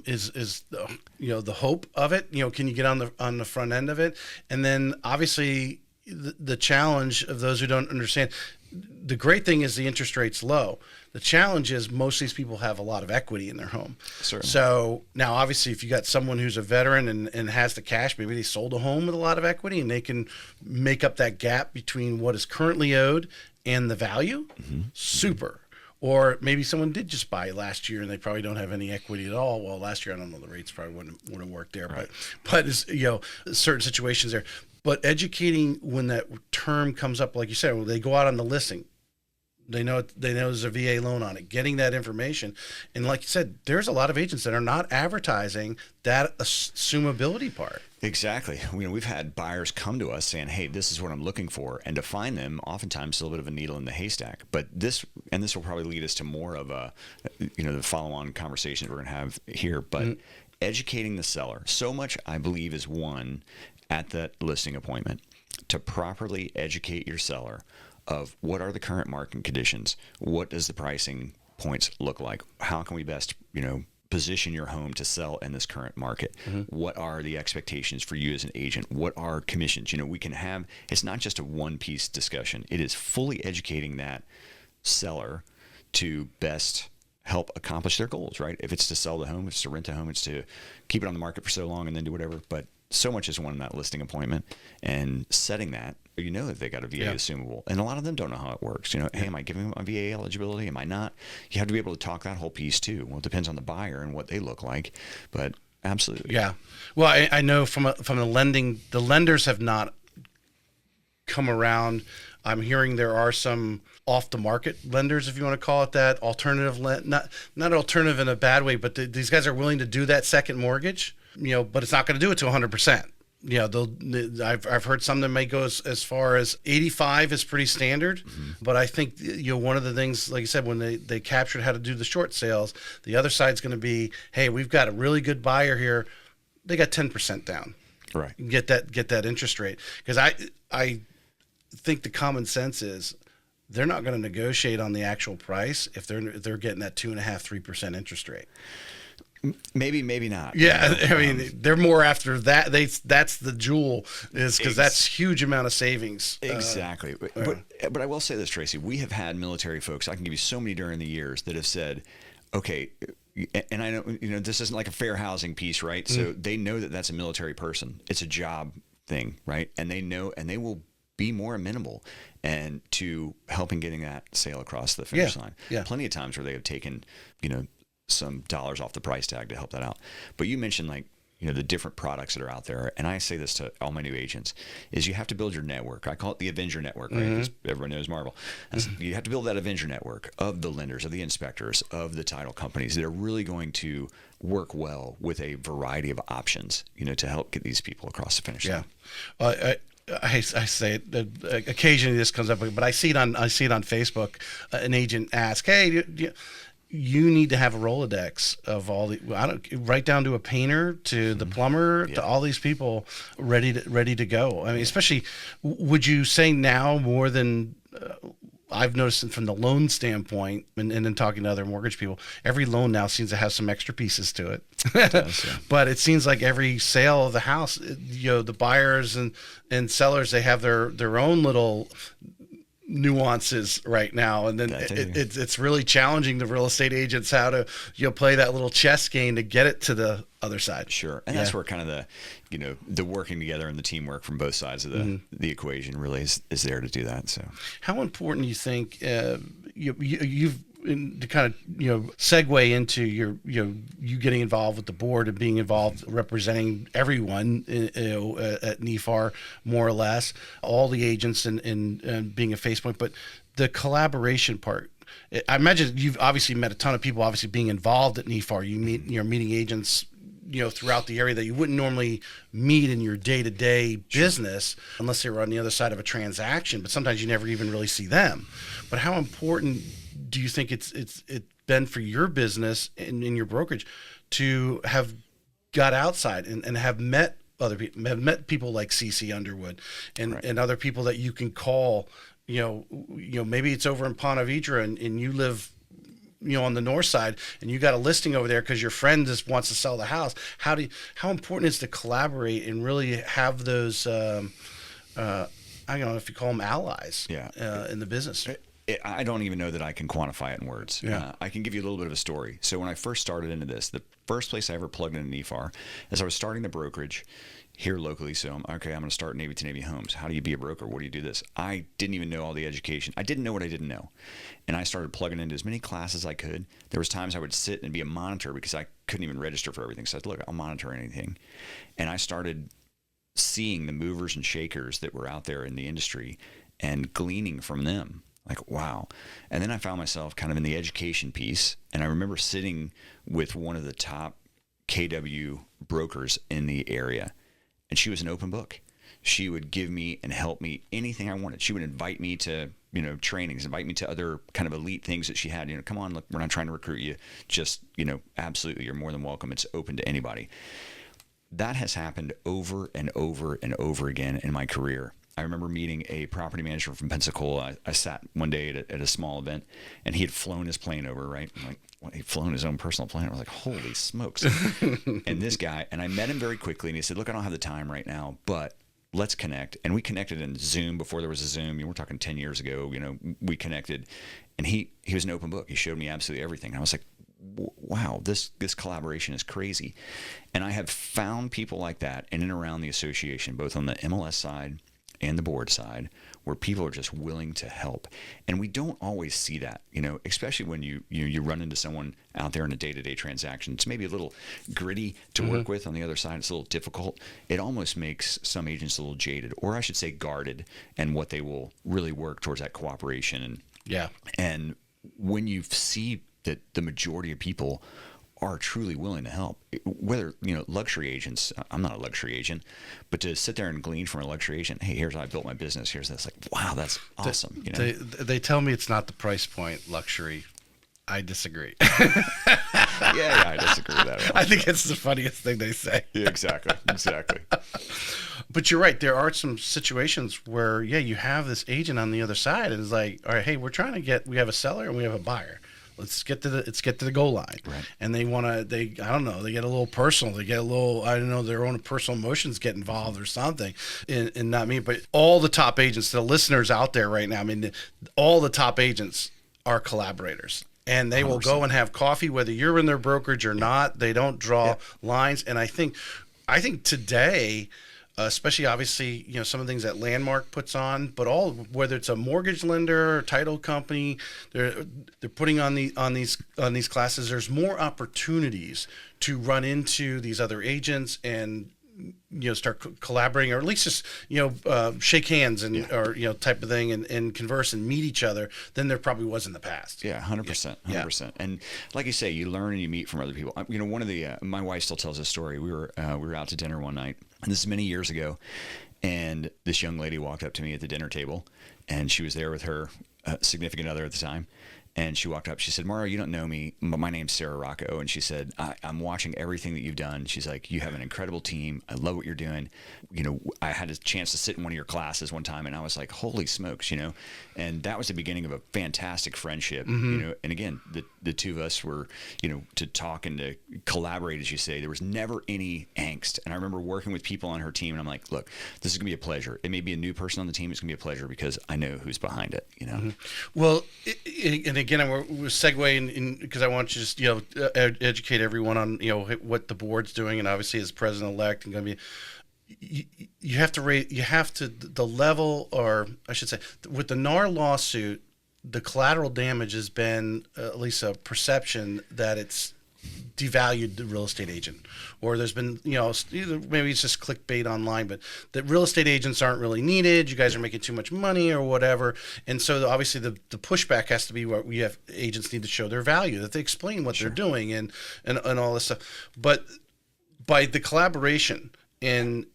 Is the hope of it? Can you get on the front end of it? And then obviously the challenge of those who don't understand. The great thing is the interest rate's low. The challenge is most of these people have a lot of equity in their home. Certainly. So now, obviously, if you got someone who's a veteran and has the cash, maybe they sold a home with a lot of equity and they can make up that gap between what is currently owed and the value. Super. Or maybe someone did just buy last year and they probably don't have any equity at all. Well, last year, I don't know, the rates probably wouldn't work there, right. but it's, certain situations there. But educating when that term comes up, like you said, when they go out on the listing, they know there's a VA loan on it, getting that information. And like you said, there's a lot of agents that are not advertising that assumability part. Exactly. We've had buyers come to us saying, hey, this is what I'm looking for. And to find them, oftentimes, a little bit of a needle in the haystack. But this will probably lead us to more of the follow-on conversations we're going to have here. But educating the seller, so much, I believe, is won at that listing appointment, to properly educate your seller of what are the current market conditions, what does the pricing points look like, how can we best position your home to sell in this current market, what are the expectations for you as an agent, what are commissions. We can have, it's not just a one piece discussion, it is fully educating that seller to best help accomplish their goals, right? If it's to sell the home, if it's to rent a home, it's to keep it on the market for so long and then do whatever. But so much is won in that listing appointment, and setting that, you know that they got a VA assumable. And a lot of them don't know how it works. You know, hey, am I giving them a VA eligibility? Am I not? You have to be able to talk that whole piece too. Well, it depends on the buyer and what they look like, but absolutely. Yeah. Well, I know from the lending, the lenders have not come around. I'm hearing there are some off the market lenders, if you want to call it that, alternative, not alternative in a bad way, but these guys are willing to do that second mortgage, but it's not going to do it to 100%. I've heard some that may go as far as 85 is pretty standard, but I think one of the things, like you said, when they captured how to do the short sales, the other side's going to be, hey, we've got a really good buyer here. They got 10% down, right? Get that interest rate, because I think the common sense is they're not going to negotiate on the actual price if they're getting that 2.5-3% interest rate. Maybe not. Yeah, I mean, they're more after that. That's the jewel, is because that's huge amount of savings. Exactly. But I will say this, Tracy. We have had military folks, I can give you so many during the years, that have said, okay, and I know, this isn't like a fair housing piece, right? So they know that that's a military person. It's a job thing, right? And they know, and they will be more amenable and to helping getting that sale across the finish line. Yeah. Plenty of times where they have taken, some dollars off the price tag to help that out. But you mentioned the different products that are out there. And I say this to all my new agents, is you have to build your network. I call it the Avenger network, right? Because everyone knows Marvel. You have to build that Avenger network of the lenders, of the inspectors, of the title companies that are really going to work well with a variety of options, to help get these people across the finish line. I say it occasionally. This comes up, but I see it on Facebook. An agent asks, "Hey, you need to have a Rolodex of all the right down to a painter, to the plumber, to all these people ready to go." I mean, especially, would you say now more than I've noticed from the loan standpoint, and then talking to other mortgage people, every loan now seems to have some extra pieces to it. It does, yeah. But it seems like every sale of the house, the buyers and sellers, they have their own little nuances right now, and then it's really challenging the real estate agents how to play that little chess game to get it to the other side. Sure. And that's where kind of the working together and the teamwork from both sides of the equation really is there to do that. So how important do you think you've to kind of segue into you getting involved with the board and being involved representing everyone at NEFAR, more or less, all the agents and being a face point, but the collaboration part. I imagine you've obviously met a ton of people, obviously being involved at NEFAR. You're meeting agents throughout the area that you wouldn't normally meet in your day-to-day business unless they were on the other side of a transaction, but sometimes you never even really see them. But how important do you think it's been for your business and in your brokerage to have got outside and have met other people, have met people like CC Underwood and other people that you can call, maybe it's over in Ponte Vedra and you live on the north side and you got a listing over there because your friend just wants to sell the house. How important is to collaborate and really have those I don't know if you call them allies in the business. I don't even know that I can quantify it in words. I can give you a little bit of a story. So when I first started into this, the first place I ever plugged into NEFAR, as I was starting the brokerage here locally. So I'm going to start Navy to Navy Homes. How do you be a broker? What do you do this? I didn't even know all the education. I didn't know what I didn't know. And I started plugging into as many classes as I could. There was times I would sit and be a monitor because I couldn't even register for everything. So I said, look, I'll monitor anything. And I started seeing the movers and shakers that were out there in the industry and gleaning from them. Like, wow. And then I found myself kind of in the education piece. And I remember sitting with one of the top KW brokers in the area. And she was an open book. She would give me and help me anything I wanted. She would invite me to, trainings, invite me to other kind of elite things that she had. Come on, look, we're not trying to recruit you. Just, absolutely, you're more than welcome. It's open to anybody. That has happened over and over and over again in my career. I remember meeting a property manager from Pensacola. I sat one day at a small event, and he had flown his plane over, right? I'm like, what, he'd flown his own personal plane? I was like, holy smokes. And this guy, and I met him very quickly, and he said, look, I don't have the time right now, but let's connect. And we connected in Zoom before there was a Zoom. We're talking 10 years ago, we connected. And he was an open book. He showed me absolutely everything. And I was like, wow, this collaboration is crazy. And I have found people like that in and around the association, both on the MLS side and the board side, where people are just willing to help. And we don't always see that, especially when you run into someone out there in a day-to-day transaction. It's maybe a little gritty to work with. On the other side, it's a little difficult. It almost makes some agents a little jaded, or I should say guarded, and what they will really work towards that cooperation. And when you see that the majority of people are truly willing to help, whether luxury agents, I'm not a luxury agent, but to sit there and glean from a luxury agent, hey, here's how I built my business, here's this, like, wow, that's awesome. They tell me it's not the price point luxury. I disagree. yeah, I disagree with that. I think it's the funniest thing they say. Yeah, exactly. But you're right. There are some situations where, you have this agent on the other side, and it's like, all right, hey, we have a seller and we have a buyer. Let's get to the goal line. Right. And they get a little personal. They get a little, I don't know, their own personal emotions get involved or something. And not me, but all the top agents, the listeners out there right now, I mean, all the top agents are collaborators. And they will 100%. Go and have coffee, whether you're in their brokerage or not. They don't draw lines. And I think today, especially obviously, some of the things that Landmark puts on, but whether it's a mortgage lender or title company, they're putting on these classes. There's more opportunities to run into these other agents and start collaborating, or at least just shake hands and or type of thing, and converse and meet each other than there probably was in the past. 100%. And like you say, you learn and you meet from other people. One of the my wife still tells this story. We were out to dinner one night, and this is many years ago, and this young lady walked up to me at the dinner table, and she was there with her significant other at the time. And she walked up. She said, "Mario, you don't know me, but my name's Sarah Rocco." And she said, I'm watching everything that you've done. She's like, "You have an incredible team. I love what you're doing. I had a chance to sit in one of your classes one time, and I was like, holy smokes, And that was the beginning of a fantastic friendship, And again, the two of us were, to talk and to collaborate, as you say. There was never any angst. And I remember working with people on her team, and I'm like, look, this is going to be a pleasure. It may be a new person on the team. It's going to be a pleasure because I know who's behind it, Well, and again, we're segueing in because I want you to just educate everyone on what the board's doing, and obviously as president-elect, and going to be you have to the level, or I should say, with the NAR lawsuit, the collateral damage has been at least a perception that it's devalued the real estate agent, or there's been either maybe it's just clickbait online, but that real estate agents aren't really needed, you guys are making too much money or whatever. And so obviously the pushback has to be what we have, agents need to show their value, that they explain what they're doing and all this stuff. But by the collaboration and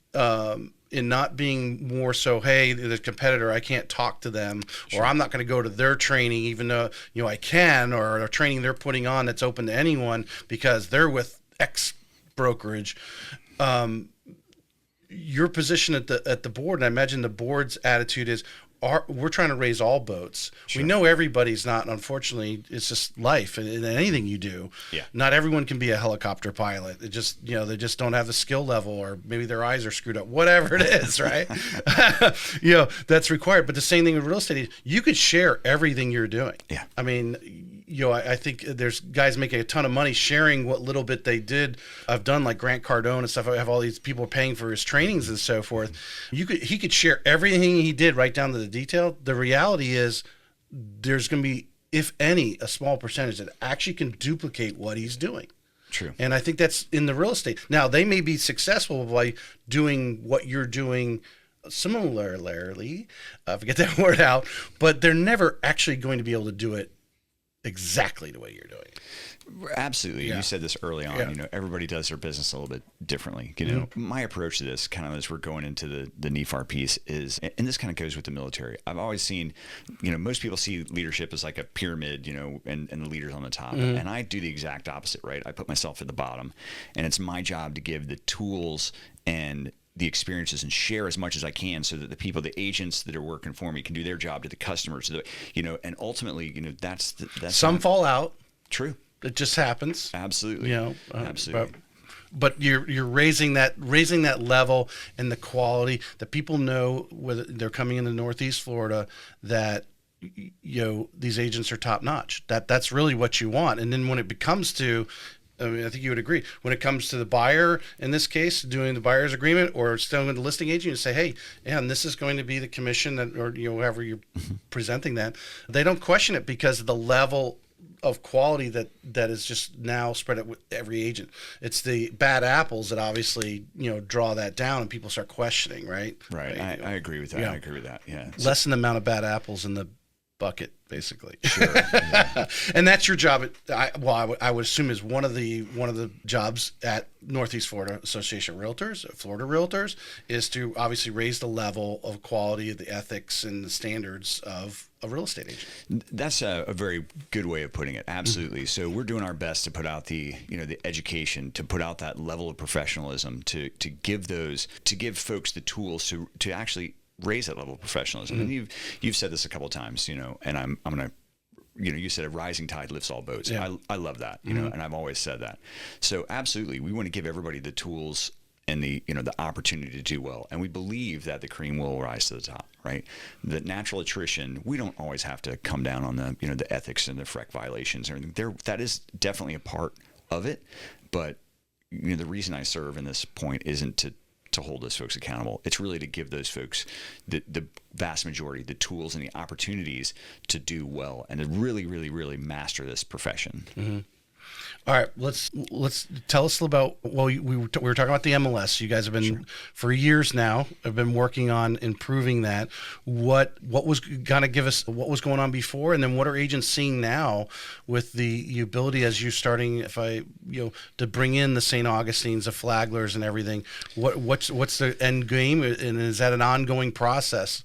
in not being more so, hey, the competitor, I can't talk to them, or I'm not going to go to their training, even though I can, or a training they're putting on that's open to anyone because they're with X brokerage. Your position at the board, and I imagine the board's attitude is, we're trying to raise all boats. Sure. We know everybody's not, unfortunately, it's just life and anything you do. Yeah. Not everyone can be a helicopter pilot. It just, they just don't have the skill level, or maybe their eyes are screwed up, whatever it is, right? That's required. But the same thing with real estate, you could share everything you're doing. Yeah. I mean, I think there's guys making a ton of money sharing what little bit they did. I've done like Grant Cardone and stuff. I have all these people paying for his trainings and so forth. He could share everything he did right down to the detail. The reality is there's going to be, if any, a small percentage that actually can duplicate what he's doing. True. And I think that's in the real estate. Now, they may be successful by doing what you're doing similarly, forget that word out, but they're never actually going to be able to do it exactly the way you're doing it. Absolutely. Yeah. You said this early on, everybody does their business a little bit differently. My approach to this, kind of as we're going into the NEFAR piece, is, and this kind of goes with the military. I've always seen, most people see leadership as like a pyramid, and the leader's on the top. And I do the exact opposite, right? I put myself at the bottom, and it's my job to give the tools and the experiences and share as much as I can, so that the people, the agents that are working for me, can do their job to the customers, and ultimately, that's some fall out. True. It just happens. Absolutely. Absolutely. But you're raising that level and the quality that people know, whether they're coming into Northeast Florida, that these agents are top notch. That's really what you want. And then when it becomes to, I mean, I think you would agree, when it comes to the buyer, in this case, doing the buyer's agreement or still with the listing agent, you say, hey, and this is going to be the commission that, or however you're presenting that. They don't question it because of the level of quality that is just now spread out with every agent. It's the bad apples that obviously draw that down and people start questioning, right? Right. I agree with that. I agree with that. Yeah. Lessen the amount of bad apples in the bucket, basically. Sure. Yeah. And that's your job. I would assume is one of the jobs at Northeast Florida Association of Realtors, Florida Realtors, is to obviously raise the level of quality of the ethics and the standards of a real estate agent. That's a very good way of putting it. Absolutely. So we're doing our best to put out the education, to put out that level of professionalism, to give folks the tools to actually raise that level of professionalism. And you've said this a couple of times, and I'm going to, you said a rising tide lifts all boats. Yeah. I love that, and I've always said that. So absolutely, we want to give everybody the tools and the opportunity to do well. And we believe that the cream will rise to the top, right? The natural attrition, we don't always have to come down on the, the ethics and the FREC violations or anything. That is definitely a part of it. But, the reason I serve in this point isn't to hold those folks accountable. It's really to give those folks the vast majority, the tools and the opportunities to do well and to really, really, really master this profession. Mm-hmm. All right, let's tell us about. Well, we were talking about the MLS. You guys have been for years now. Have been working on improving that. What was going to give us what was going on before, and then what are agents seeing now with the ability as you're starting, to bring in the St. Augustines, the Flaglers, and everything. What's the end game, and is that an ongoing process?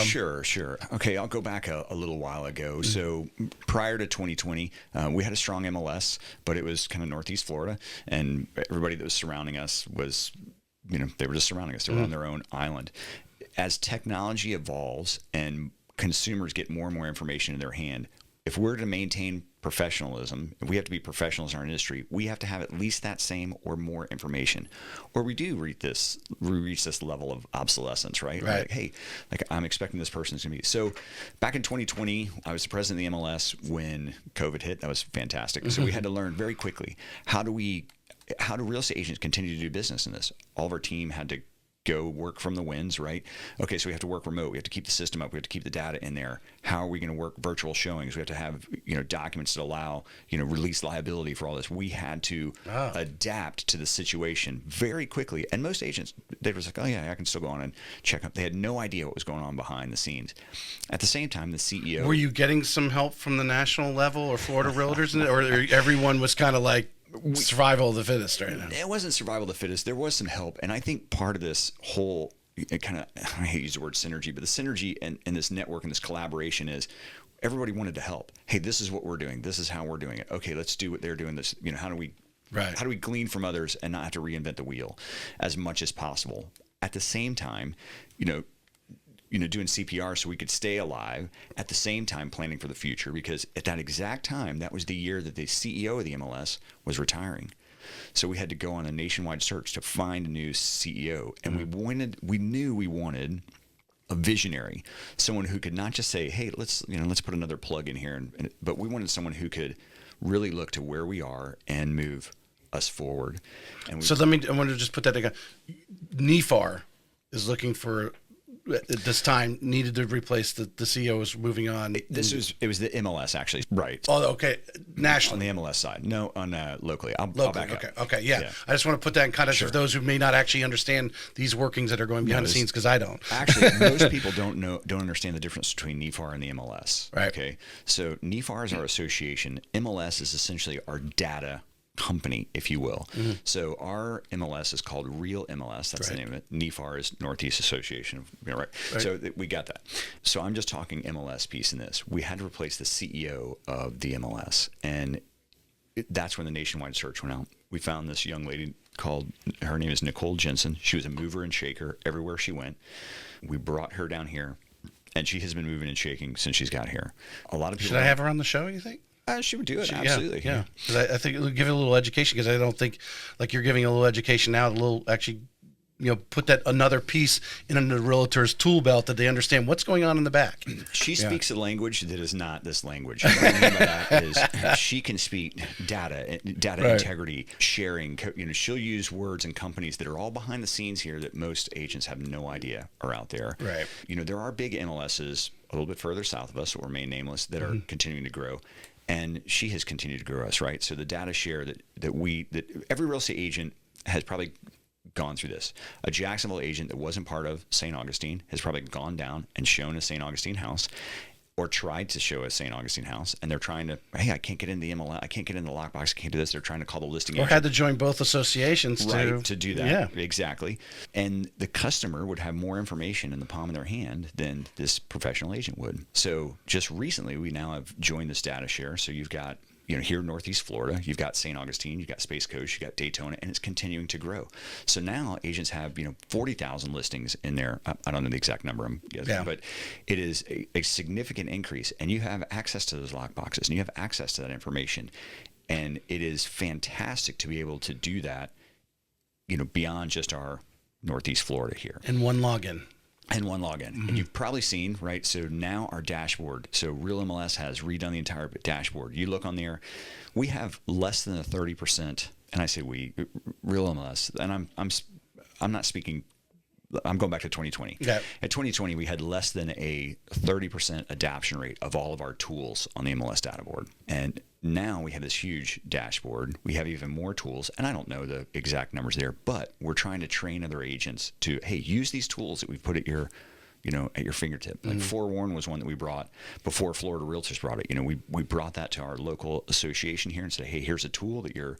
Sure. Okay, I'll go back a little while ago. So prior to 2020, we had a strong MLS, but it was kind of Northeast Florida, and everybody that was surrounding us was, they were just surrounding us. They were on their own island. As technology evolves and consumers get more and more information in their hand, if we're to maintain professionalism, if we have to be professionals in our industry, we have to have at least that same or more information, or we do reach this level of obsolescence, right? Right. Like, hey, I'm expecting this person's going to be. So back in 2020, I was the president of the MLS when COVID hit. That was fantastic. So we had to learn very quickly, how do real estate agents continue to do business in this? All of our team had to go work from the winds, right? Okay, so we have to work remote. We have to keep the system up. We have to keep the data in there. How are we going to work virtual showings? We have to have, documents that allow, release liability for all this. We had to adapt to the situation very quickly. And most agents, they were like, oh yeah, I can still go on and check up. They had no idea what was going on behind the scenes. At the same time, the CEO... Were you getting some help from the national level or Florida Realtors, or everyone was kind of like, survival of the fittest right now? It wasn't survival of the fittest. There was some help. And I think part of this whole I hate to use the word synergy, but the synergy and this network and this collaboration is everybody wanted to help. Hey, this is what we're doing. This is how we're doing it. Okay, let's do what they're doing. This, how do we glean from others and not have to reinvent the wheel as much as possible? At the same time, doing CPR so we could stay alive, at the same time planning for the future, because at that exact time, that was the year that the CEO of the MLS was retiring. So we had to go on a nationwide search to find a new CEO, and we knew we wanted a visionary, someone who could not just say, "Hey, let's put another plug in here," but we wanted someone who could really look to where we are and move us forward. And I want to just put that together. NEFAR is looking for, at this time, needed to replace the CEO was moving on. It was the MLS actually, right? Oh, okay, nationally on the MLS side. No, on locally. I'll back up. Okay, yeah. I just want to put that in context for those who may not actually understand these workings that are going behind the scenes, because I don't. Actually, most people don't understand the difference between NEFAR and the MLS. Right. Okay, so NEFAR is our association. MLS is essentially our data company, if you will. Mm-hmm. So our MLS is called Real MLS. That's the name of it. NEFAR is Northeast Association. Right. So we got that. So I'm just talking MLS piece in this. We had to replace the CEO of the MLS, and that's when the nationwide search went out. We found this young lady her name is Nicole Jensen. She was a mover and shaker everywhere she went. We brought her down here, and she has been moving and shaking since she's got here. A lot of people. Should I have her on the show, you think? She would do it, absolutely. Yeah. I think it'll give it a little education, because I don't think, like you're giving a little education now, a little actually put that another piece in the realtor's tool belt that they understand what's going on in the back. She speaks a language that is not this language. What I mean by that is she can speak data integrity, sharing. She'll use words and companies that are all behind the scenes here that most agents have no idea are out there. Right. There are big MLSs a little bit further south of us that remain nameless that are continuing to grow. And she has continued to grow us, right? So the data share that every real estate agent has probably gone through this. A Jacksonville agent that wasn't part of St. Augustine has probably gone down and shown a St. Augustine house, or tried to show a St. Augustine house, and they're trying to, hey, I can't get in the MLS, I can't get in the lockbox, I can't do this. They're trying to call the listing agent. Or had to join both associations to do that. Yeah. Exactly. And the customer would have more information in the palm of their hand than this professional agent would. So just recently, we now have joined this data share. So you've got here in Northeast Florida, you've got St. Augustine, you've got Space Coast, you've got Daytona, and it's continuing to grow. So now agents have, 40,000 listings in there. I don't know the exact number I'm guessing, but it is a significant increase. And you have access to those lock boxes, and you have access to that information. And it is fantastic to be able to do that, beyond just our Northeast Florida here. And one login. And you've probably seen, right? So now our dashboard, so Real MLS has redone the entire dashboard. You look on there, we have less than a 30%, and I say we, Real MLS, and I'm not speaking, I'm going back to 2020. Yeah. At 2020, we had less than a 30% adoption rate of all of our tools on the MLS data board. And now we have this huge dashboard. We have even more tools, and I don't know the exact numbers there, but we're trying to train other agents to, hey, use these tools that we've put at your fingertip. Like Forewarn was one that we brought before Florida Realtors brought it. We brought that to our local association here and said, hey, here's a tool that your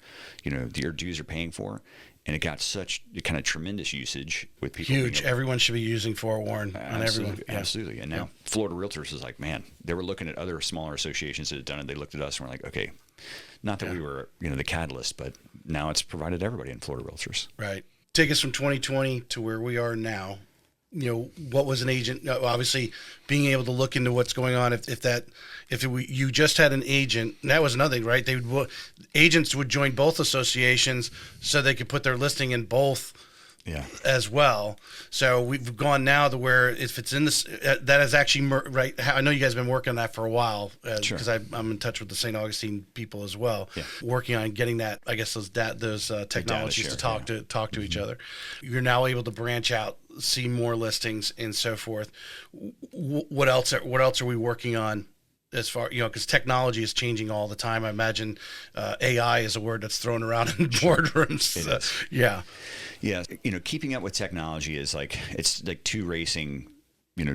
dues are paying for. And it got such kind of tremendous usage with people. Huge. Everyone should be using Forewarn on everyone. Yeah. Absolutely. And now Florida Realtors is like, man, they were looking at other smaller associations that had done it. They looked at us and were like, okay, not that we were, the catalyst, but now it's provided everybody in Florida Realtors. Right. Take us from 2020 to where we are now. What was an agent? Obviously, being able to look into what's going on. You just had an agent, and that was another thing, right? Agents would join both associations so they could put their listing in both, as well. So we've gone now to where if it's in this, that is actually right. I know you guys have been working on that for a while, because I'm in touch with the St. Augustine people as well, working on getting that. I guess those technologies to talk to each other. You're now able to branch out, see more listings, and so forth. What else are we working on? As far, because technology is changing all the time. I imagine AI is a word that's thrown around in boardrooms. Yeah. Keeping up with technology is it's like two racing,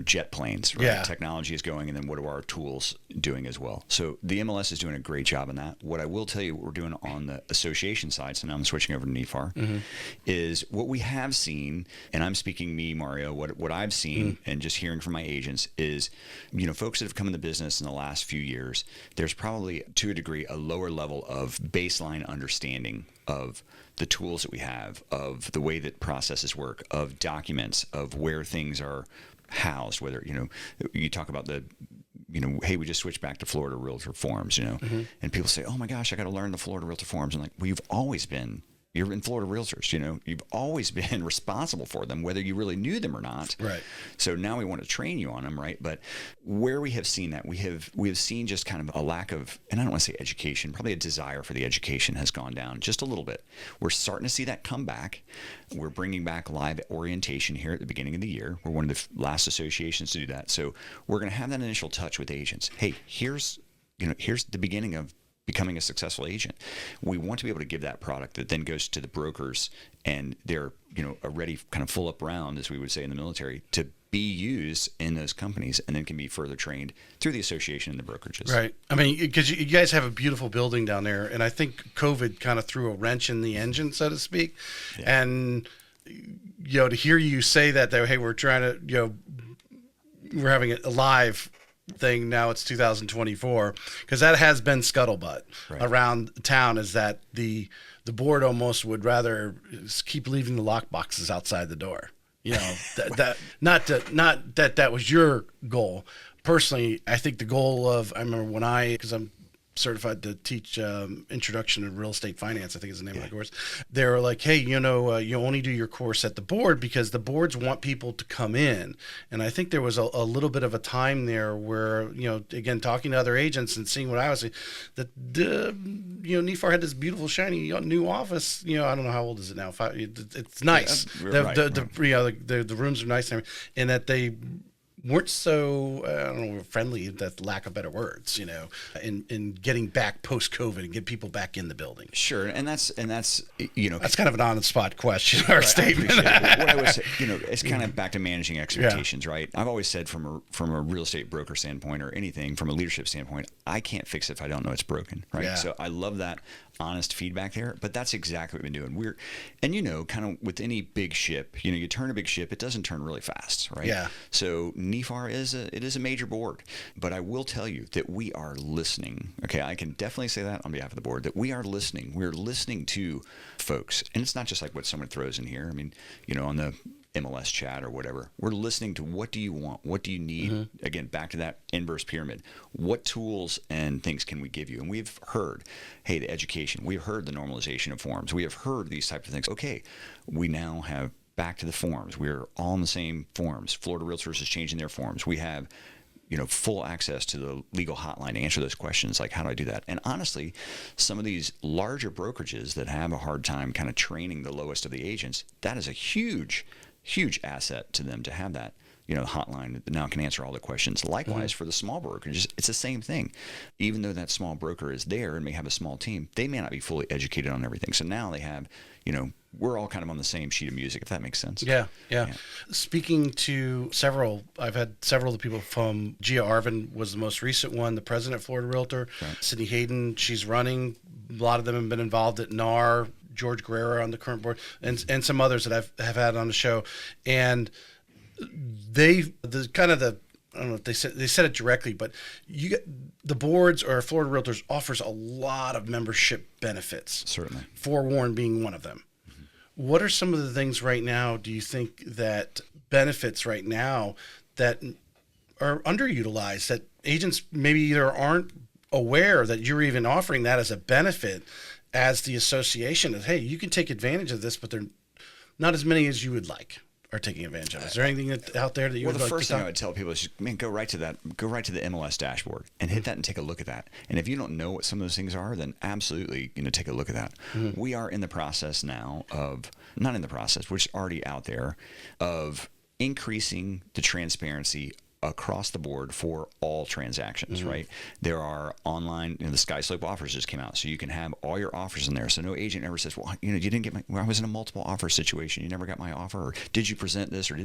jet planes, right? Yeah. Technology is going, and then what are our tools doing as well? So the MLS is doing a great job in that. What I will tell you, what we're doing on the association side, so now I'm switching over to NEFAR, is what we have seen, and I'm speaking me, Mario, what I've seen and just hearing from my agents is, folks that have come in the business in the last few years, there's probably, to a degree, a lower level of baseline understanding of the tools that we have, of the way that processes work, of documents, of where things are housed, whether, you talk about the, hey, we just switched back to Florida Realtor forms, and people say, oh my gosh, I got to learn the Florida Realtor forms. And well, you're in Florida Realtors, you've always been responsible for them, whether you really knew them or not. Right. So now we want to train you on them, right? But where we have seen that, we have seen just kind of a lack of, and I don't want to say education, probably a desire for the education has gone down just a little bit. We're starting to see that come back. We're bringing back live orientation here at the beginning of the year. We're one of the last associations to do that. So we're going to have that initial touch with agents. Hey, here's the beginning of becoming a successful agent. We want to be able to give that product that then goes to the brokers, and they're a ready kind of full up round, as we would say in the military, to be used in those companies, and then can be further trained through the association and the brokerages. Right. I mean, because you guys have a beautiful building down there, and I think COVID kind of threw a wrench in the engine, so to speak. Yeah. And to hear you say that, hey, we're trying to, we're having a live thing now, it's 2024, because that has been scuttlebutt around town, is that the board almost would rather keep leaving the lock boxes outside the door. Not that was your goal. Personally, I think the goal of, I remember when because I'm certified to teach Introduction to Real Estate Finance, I think is the name of the course. They were like, hey, you only do your course at the board because the boards want people to come in. And I think there was a little bit of a time there where, again, talking to other agents and seeing what I was saying, that NEFAR had this beautiful, shiny new office. I don't know how old is it now. It's nice. The rooms are nice and that they weren't so, friendly, that's lack of better words, in getting back post-COVID and get people back in the building. Sure. And that's that's kind of an on-the-spot question or statement. What I would say, it's kind of back to managing expectations, right? I've always said from a real estate broker standpoint or anything from a leadership standpoint, I can't fix it if I don't know it's broken, right? Yeah. So I love that honest feedback there, but that's exactly what we've been doing. Kind of with any big ship, you turn a big ship, it doesn't turn really fast, right? Yeah. So NEFAR is a major board, but I will tell you that we are listening. Okay, I can definitely say that on behalf of the board, that we are listening. We're listening to folks, and it's not just like what someone throws in here. I mean, on the MLS chat or whatever. We're listening to what do you want? What do you need? Mm-hmm. Again, back to that inverse pyramid. What tools and things can we give you? And we've heard, hey, the education. We've heard the normalization of forms. We have heard these types of things. Okay, we now have back to the forms. We're all in the same forms. Florida Realtors is changing their forms. We have full access to the legal hotline to answer those questions, like how do I do that? And honestly, some of these larger brokerages that have a hard time kind of training the lowest of the agents, that is a huge asset to them to have that, hotline that now can answer all the questions. Likewise, for the small brokerages, it's the same thing. Even though that small broker is there and may have a small team, they may not be fully educated on everything. So now they have, we're all kind of on the same sheet of music, if that makes sense. Yeah. Speaking to I've had several of the people from Gia Arvin was the most recent one, the president of Florida Realtor. Right. Sydney Hayden, she's running. A lot of them have been involved at NAR. George Guerrero on the current board, and some others that have had on the show, and I don't know if they said it directly, but the boards or Florida Realtors offers a lot of membership benefits. Certainly, Forewarn being one of them. Mm-hmm. What are some of the things right now? Do you think that benefits right now that are underutilized that agents maybe either aren't aware that you're even offering that as a benefit? As the association of, hey, you can take advantage of this, but they're not as many as you would like are taking advantage of it. Is there anything out there that you would like to talk? Well, the first thing I would tell people is, go right to the MLS dashboard and hit that and take a look at that. And if you don't know what some of those things are, then absolutely, take a look at that. Mm-hmm. We are in the process now we're just already out there, of increasing the transparency across the board for all transactions, mm-hmm. right? There are online, the SkySlope offers just came out, so you can have all your offers in there. So no agent ever says, well, you didn't get I was in a multiple offer situation. You never got my offer, or did you present this, or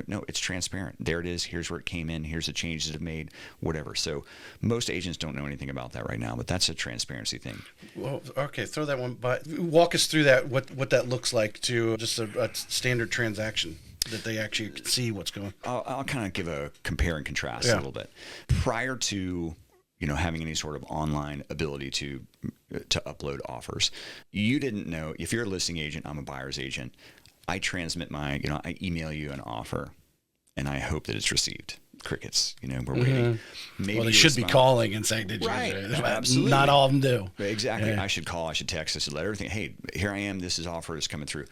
no, it's transparent. There it is. Here's where it came in. Here's the changes it made, whatever. So most agents don't know anything about that right now, but that's a transparency thing. Well, okay, throw that one by. Walk us through that, what that looks like to just a standard transaction, that they actually can see what's going on. I'll kind of give a compare and contrast a little bit. Prior to having any sort of online ability to upload offers, you didn't know. If you're a listing agent, I'm a buyer's agent, I transmit I email you an offer, and I hope that it's received. Crickets, we're waiting. Maybe they should be calling and saying, did you? Right. Absolutely. Not all of them do. Exactly. Yeah. I should call, I should text, I should let everything, hey, here I am, this offer is coming through.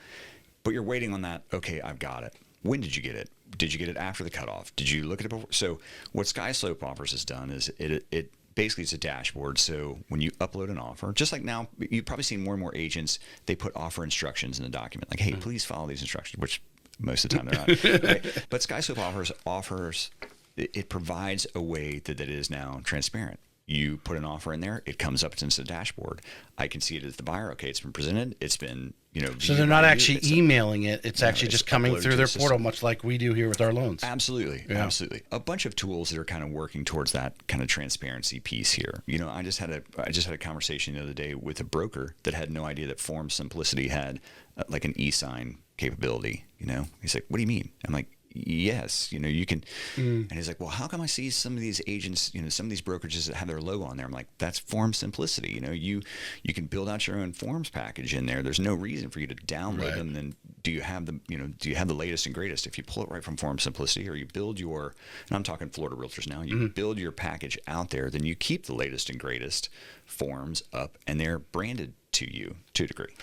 But you're waiting on that. Okay, I've got it. When did you get it? Did you get it after the cutoff? Did you look at it before? So what SkySlope Offers has done is it basically it's a dashboard. So when you upload an offer, just like now, you've probably seen more and more agents, they put offer instructions in the document. Like, hey, please follow these instructions, which most of the time they're not. Right? But SkySlope offers, it provides a way that it is now transparent. You put an offer in there, it comes up into the dashboard. I can see it as the buyer. Okay, it's been presented. It's been, So they're not actually emailing it. It's actually just coming through their portal, much like we do here with our loans. Absolutely. Yeah. Absolutely. A bunch of tools that are kind of working towards that kind of transparency piece here. I just had a conversation the other day with a broker that had no idea that Form Simplicity had like an e-sign capability. He's like, what do you mean? I'm like, yes, you can. And he's like, well, how come I see some of these agents, some of these brokerages that have their logo on there? I'm like, that's Form Simplicity. You can build out your own forms package in there. There's no reason for you to download them and do you have the latest and greatest? If you pull it right from Form Simplicity, or you build and I'm talking Florida Realtors now, you build your package out there, then you keep the latest and greatest forms up, and they're branded to you to a degree.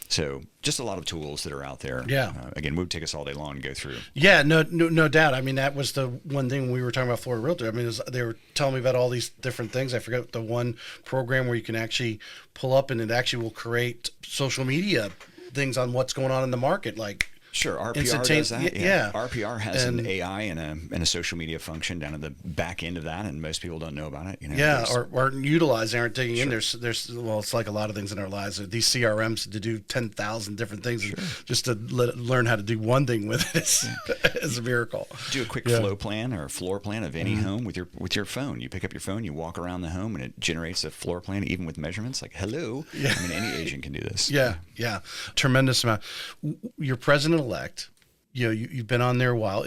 So just a lot of tools that are out there. Yeah. Again, it would take us all day long to go through. Yeah, no doubt. I mean, that was the one thing when we were talking about Florida Realtor. I mean, they were telling me about all these different things. I forget the one program where you can actually pull up and it actually will create social media things on what's going on in the market, like. Sure, RPR does that. Yeah. RPR has an AI and a social media function down at the back end of that, and most people don't know about it. Or aren't utilized, aren't digging in. There's it's like a lot of things in our lives. These CRMs to do 10,000 different things, just to learn how to do one thing with it is a miracle. Do a quick flow plan or a floor plan of any home with your phone. You pick up your phone, you walk around the home, and it generates a floor plan, even with measurements. Like, hello. Yeah. I mean, any agent can do this. Yeah. Tremendous amount. Your president-elect, you've been on there a while.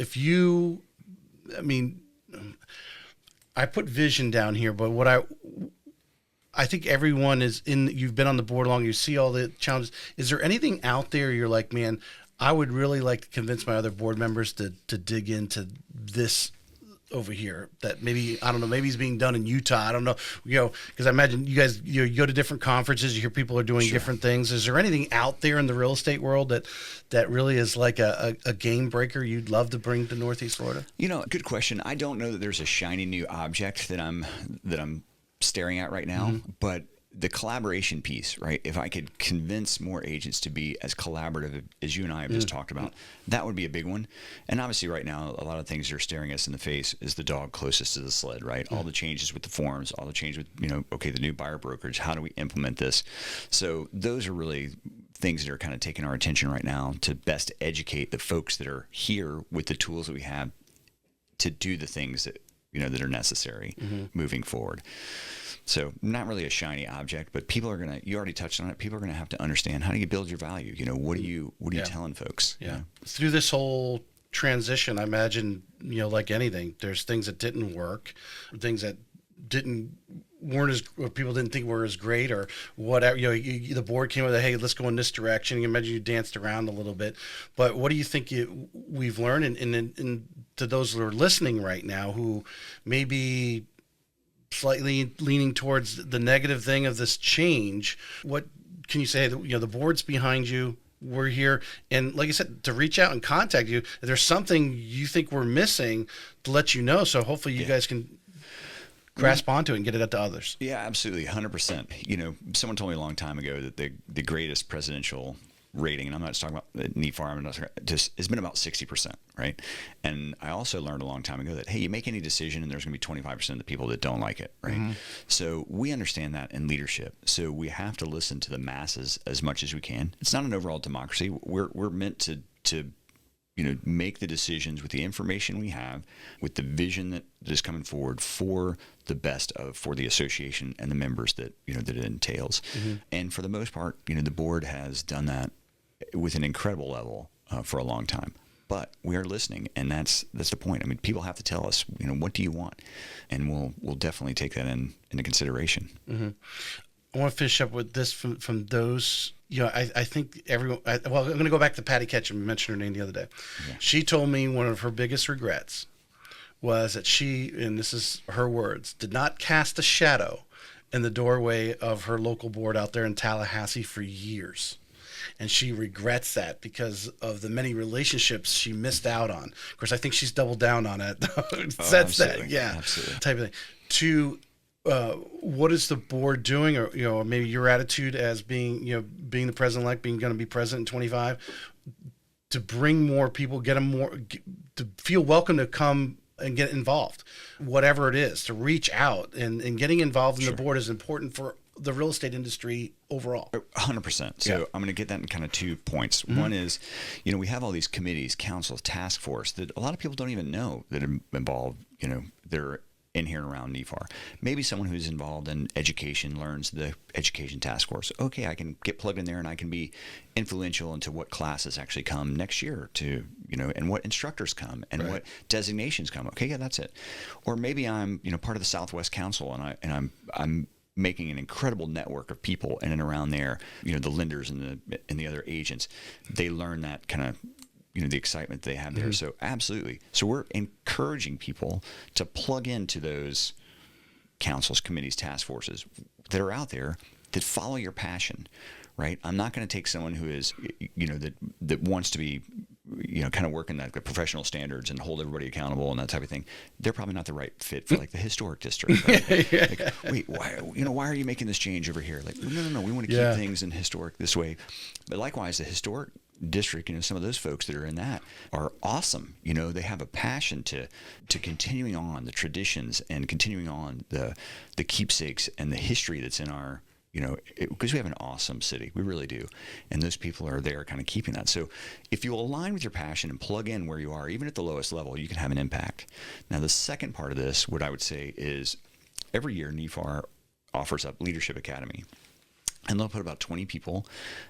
I put vision down here, but what I think everyone you've been on the board long, you see all the challenges. Is there anything out there you're like, man, I would really like to convince my other board members to dig into this over here that maybe, I don't know, maybe it's being done in Utah. I don't know, because I imagine you guys, you go to different conferences, you hear people are doing different things. Is there anything out there in the real estate world that really is like a game breaker you'd love to bring to Northeast Florida? Good question. I don't know that there's a shiny new object that I'm staring at right now, but the collaboration piece, right? If I could convince more agents to be as collaborative as you and I have just talked about, that would be a big one. And obviously right now, a lot of things that are staring us in the face is the dog closest to the sled, right? All the changes with the forms, all the change with, the new buyer brokerage, how do we implement this? So those are really things that are kind of taking our attention right now to best educate the folks that are here with the tools that we have to do the things that, that are necessary moving forward. So not really a shiny object, but people are you already touched on it. People are going to have to understand, how do you build your value? What are you telling folks? Yeah. Through this whole transition, I imagine, like anything, there's things that didn't work, things that or people didn't think were as great, or whatever. The board came with hey, let's go in this direction. You imagine you danced around a little bit, but what do you think we've learned? And to those who are listening right now, who maybe slightly leaning towards the negative thing of this change, what can you say? The board's behind you. We're here, and like I said, to reach out and contact you if there's something you think we're missing, to let you know. So hopefully you guys can grasp onto it and get it out to others. Yeah, absolutely, 100%. Someone told me a long time ago that the greatest presidential rating, and I'm not just talking about NEFAR, has been about 60%, right? And I also learned a long time ago that, hey, you make any decision and there's going to be 25% of the people that don't like it, right? So we understand that in leadership. So we have to listen to the masses as much as we can. It's not an overall democracy. We're meant to make the decisions with the information we have, with the vision that is coming forward for the best for the association and the members that it entails. And for the most part, the board has done that with an incredible level for a long time. But we are listening, and that's the point. I mean, people have to tell us, what do you want, and we'll definitely take that into consideration. I want to finish up with this from those. I think everyone. I'm going to go back to Patty Ketchum. I mentioned her name the other day. Yeah. She told me one of her biggest regrets was that she, and this is her words, did not cast a shadow in the doorway of her local board out there in Tallahassee for years. And she regrets that because of the many relationships she missed out on. Of course, I think she's doubled down on it. That's that, absolutely. Type of thing. What is the board doing, or maybe your attitude as being the president-elect, going to be president in 25, to bring more people, get them more to feel welcome to come and get involved, whatever it is, to reach out and getting involved in the board is important for the real estate industry overall. 100%. So I'm going to get that in kind of 2 points. One is, we have all these committees, councils, task force that a lot of people don't even know that are involved. They're in here and around NEFAR. Maybe someone who's involved in education learns the education task force. Okay, I can get plugged in there and I can be influential into what classes actually come next year and what instructors come and what designations come. Okay, yeah, that's it. Or maybe I'm, part of the Southwest Council and I'm making an incredible network of people in and around there, the lenders and the other agents, they learn that kind of, the excitement they have there. So absolutely. So we're encouraging people to plug into those councils, committees, task forces that are out there that follow your passion, right? I'm not going to take someone who is, that wants to be, kind of working that professional standards and hold everybody accountable and that type of thing. They're probably not the right fit for like the historic district. Right? Like, wait, why are you making this change over here? Like, no. We want to keep things in historic this way. But likewise, the historic district, some of those folks that are in that are awesome. They have a passion to continuing on the traditions and continuing on the keepsakes and the history that's in our, because we have an awesome city. We really do. And those people are there kind of keeping that. So if you align with your passion and plug in where you are, even at the lowest level, you can have an impact. Now, the second part of this, what I would say is every year NEFAR offers up Leadership Academy. And they'll put about 20 people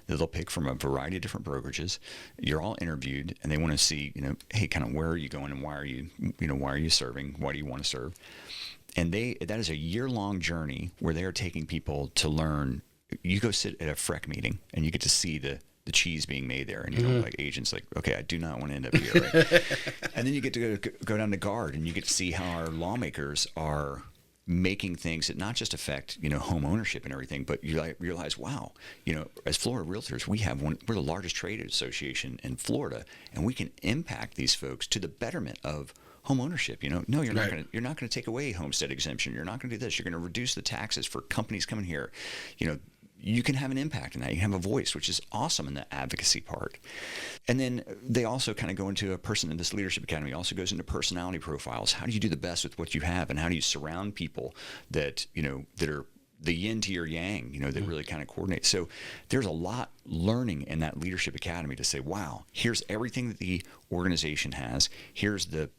that they'll pick from a variety of different brokerages. You're all interviewed, and they want to see, hey, kind of where are you going and why are you serving? Why do you want to serve? And that is a year-long journey where they are taking people to learn. You go sit at a FREC meeting, and you get to see the cheese being made there. And you know, like agents, like, okay, I do not want to end up here. Right? And then you get to go down to guard, and you get to see how our lawmakers are making things that not just affect, home ownership and everything, but you realize, wow, as Florida Realtors, we're the largest trade association in Florida, and we can impact these folks to the betterment of home ownership. No, you're not going to take away homestead exemption. You're not going to do this. You're going to reduce the taxes for companies coming here. You can have an impact in that. You can have a voice, which is awesome in the advocacy part. And then they also kind of go into in this Leadership Academy also goes into personality profiles. How do you do the best with what you have, and how do you surround people that, that are the yin to your yang, that really kind of coordinate. So there's a lot learning in that Leadership Academy to say, wow, here's everything that the organization has. Here's the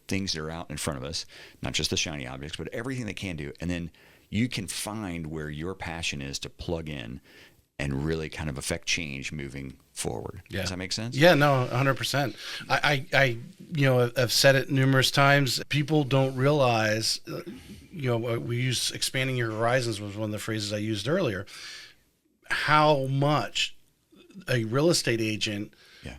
things that are out in front of us, not just the shiny objects, but everything they can do. And then you can find where your passion is to plug in and really kind of affect change moving forward. Yeah. Does that make sense? Yeah, no, 100%. I I've said it numerous times. People don't realize, we use expanding your horizons was one of the phrases I used earlier, how much a real estate agent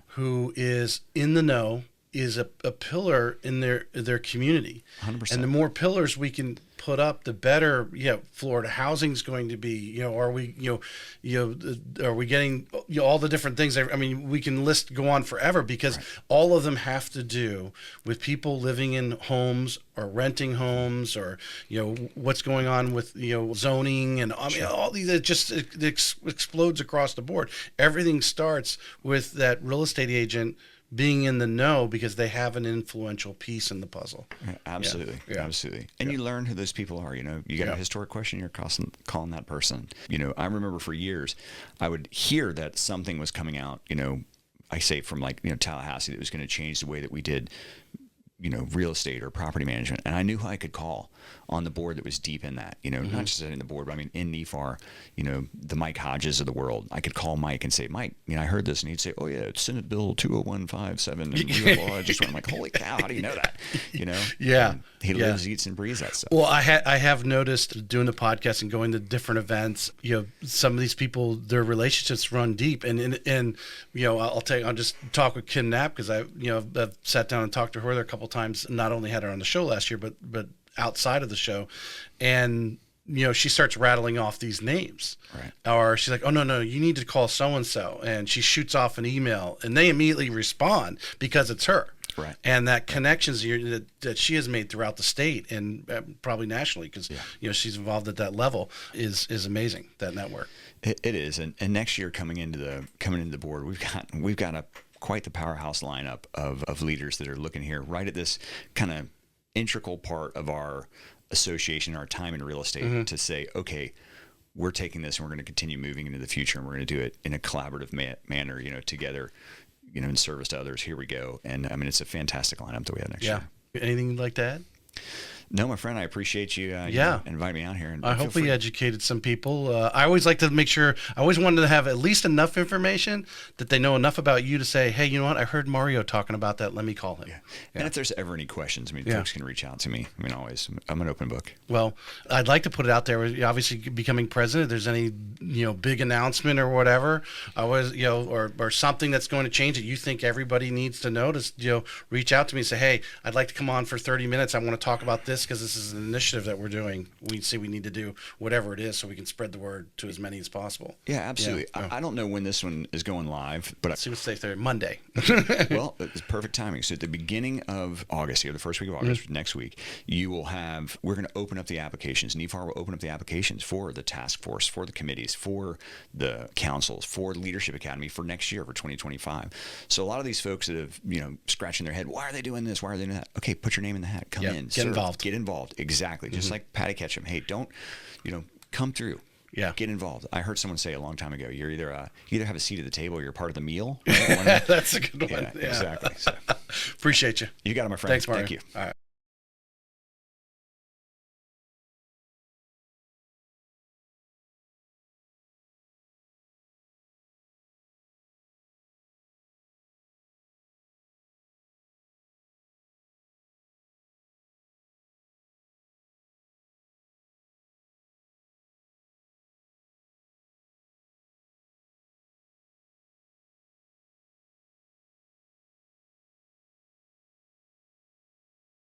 who is in the know is a pillar in their community. 100%. And the more pillars we can put up, the better, Florida housing's going to be. Are we getting all the different things? I mean, we can go on forever because all of them have to do with people living in homes or renting homes, or what's going on with zoning, and all these. It explodes across the board. Everything starts with that real estate agent being in the know because they have an influential piece in the puzzle. Absolutely. Absolutely. And you learn who those people are. You got a historic question, you're calling that person. I remember for years, I would hear that something was coming out, I say from Tallahassee, that was going to change the way that we did, real estate or property management. And I knew who I could call on the board that was deep in that, not just in the board, but I mean, in NEFAR, the Mike Hodges of the world. I could call Mike and say, Mike, I heard this. And he'd say, oh yeah, it's Senate Bill 20157. And I'm like, holy cow, how do you know that? Yeah. And he lives, eats, and breathes that stuff. Well, I have noticed doing the podcast and going to different events, some of these people, their relationships run deep. And I'll just talk with Kim Knapp, because I've sat down and talked to her a couple times, not only had her on the show last year, but outside of the show. And she starts rattling off these names, or she's like, oh no, you need to call so-and-so. And she shoots off an email, and they immediately respond because it's her. Right. And that connections that she has made throughout the state and probably nationally, because she's involved at that level, is amazing, that network. It is. And next year coming into the board, we've got quite the powerhouse lineup of leaders that are looking here right at this kind of integral part of our association, our time in real estate, to say, okay, we're taking this and we're going to continue moving into the future, and we're going to do it in a collaborative manner, together, in service to others. Here we go. And I mean, it's a fantastic lineup that we have next year. Anything you'd like to add? No, my friend, I appreciate you, inviting me out here. And I hope we educated some people. I always like to make sure, I always wanted to have at least enough information that they know enough about you to say, hey, you know what? I heard Mario talking about that. Let me call him. Yeah. And if there's ever any questions, folks can reach out to me. Always. I'm an open book. Well, I'd like to put it out there. Obviously, becoming president, if there's any, big announcement or whatever, or something that's going to change that you think everybody needs to know, to, reach out to me and say, hey, I'd like to come on for 30 minutes. I want to talk about this because this is an initiative that we're doing. We need to do whatever it is so we can spread the word to as many as possible. Yeah, absolutely. Yeah. I don't know when this one is going live, but see what's there Monday. Well, it's perfect timing. So at the beginning of August, the first week of August, next week, we're going to open up the applications. NEFAR will open up the applications for the task force, for the committees, for the councils, for the Leadership Academy for next year, for 2025. So a lot of these folks that have, scratching their head, why are they doing this? Why are they doing that? Okay, put your name in the hat. Come in. Get involved. Get involved. Exactly. Just like Patty Ketchum. Hey, don't, come through. Yeah. Get involved. I heard someone say a long time ago, you're either have a seat at the table or you're part of the meal. Right? That's a good one. Yeah. Exactly. So. Appreciate you. You got it, my friend. Thanks, Mario. Thank you. All right.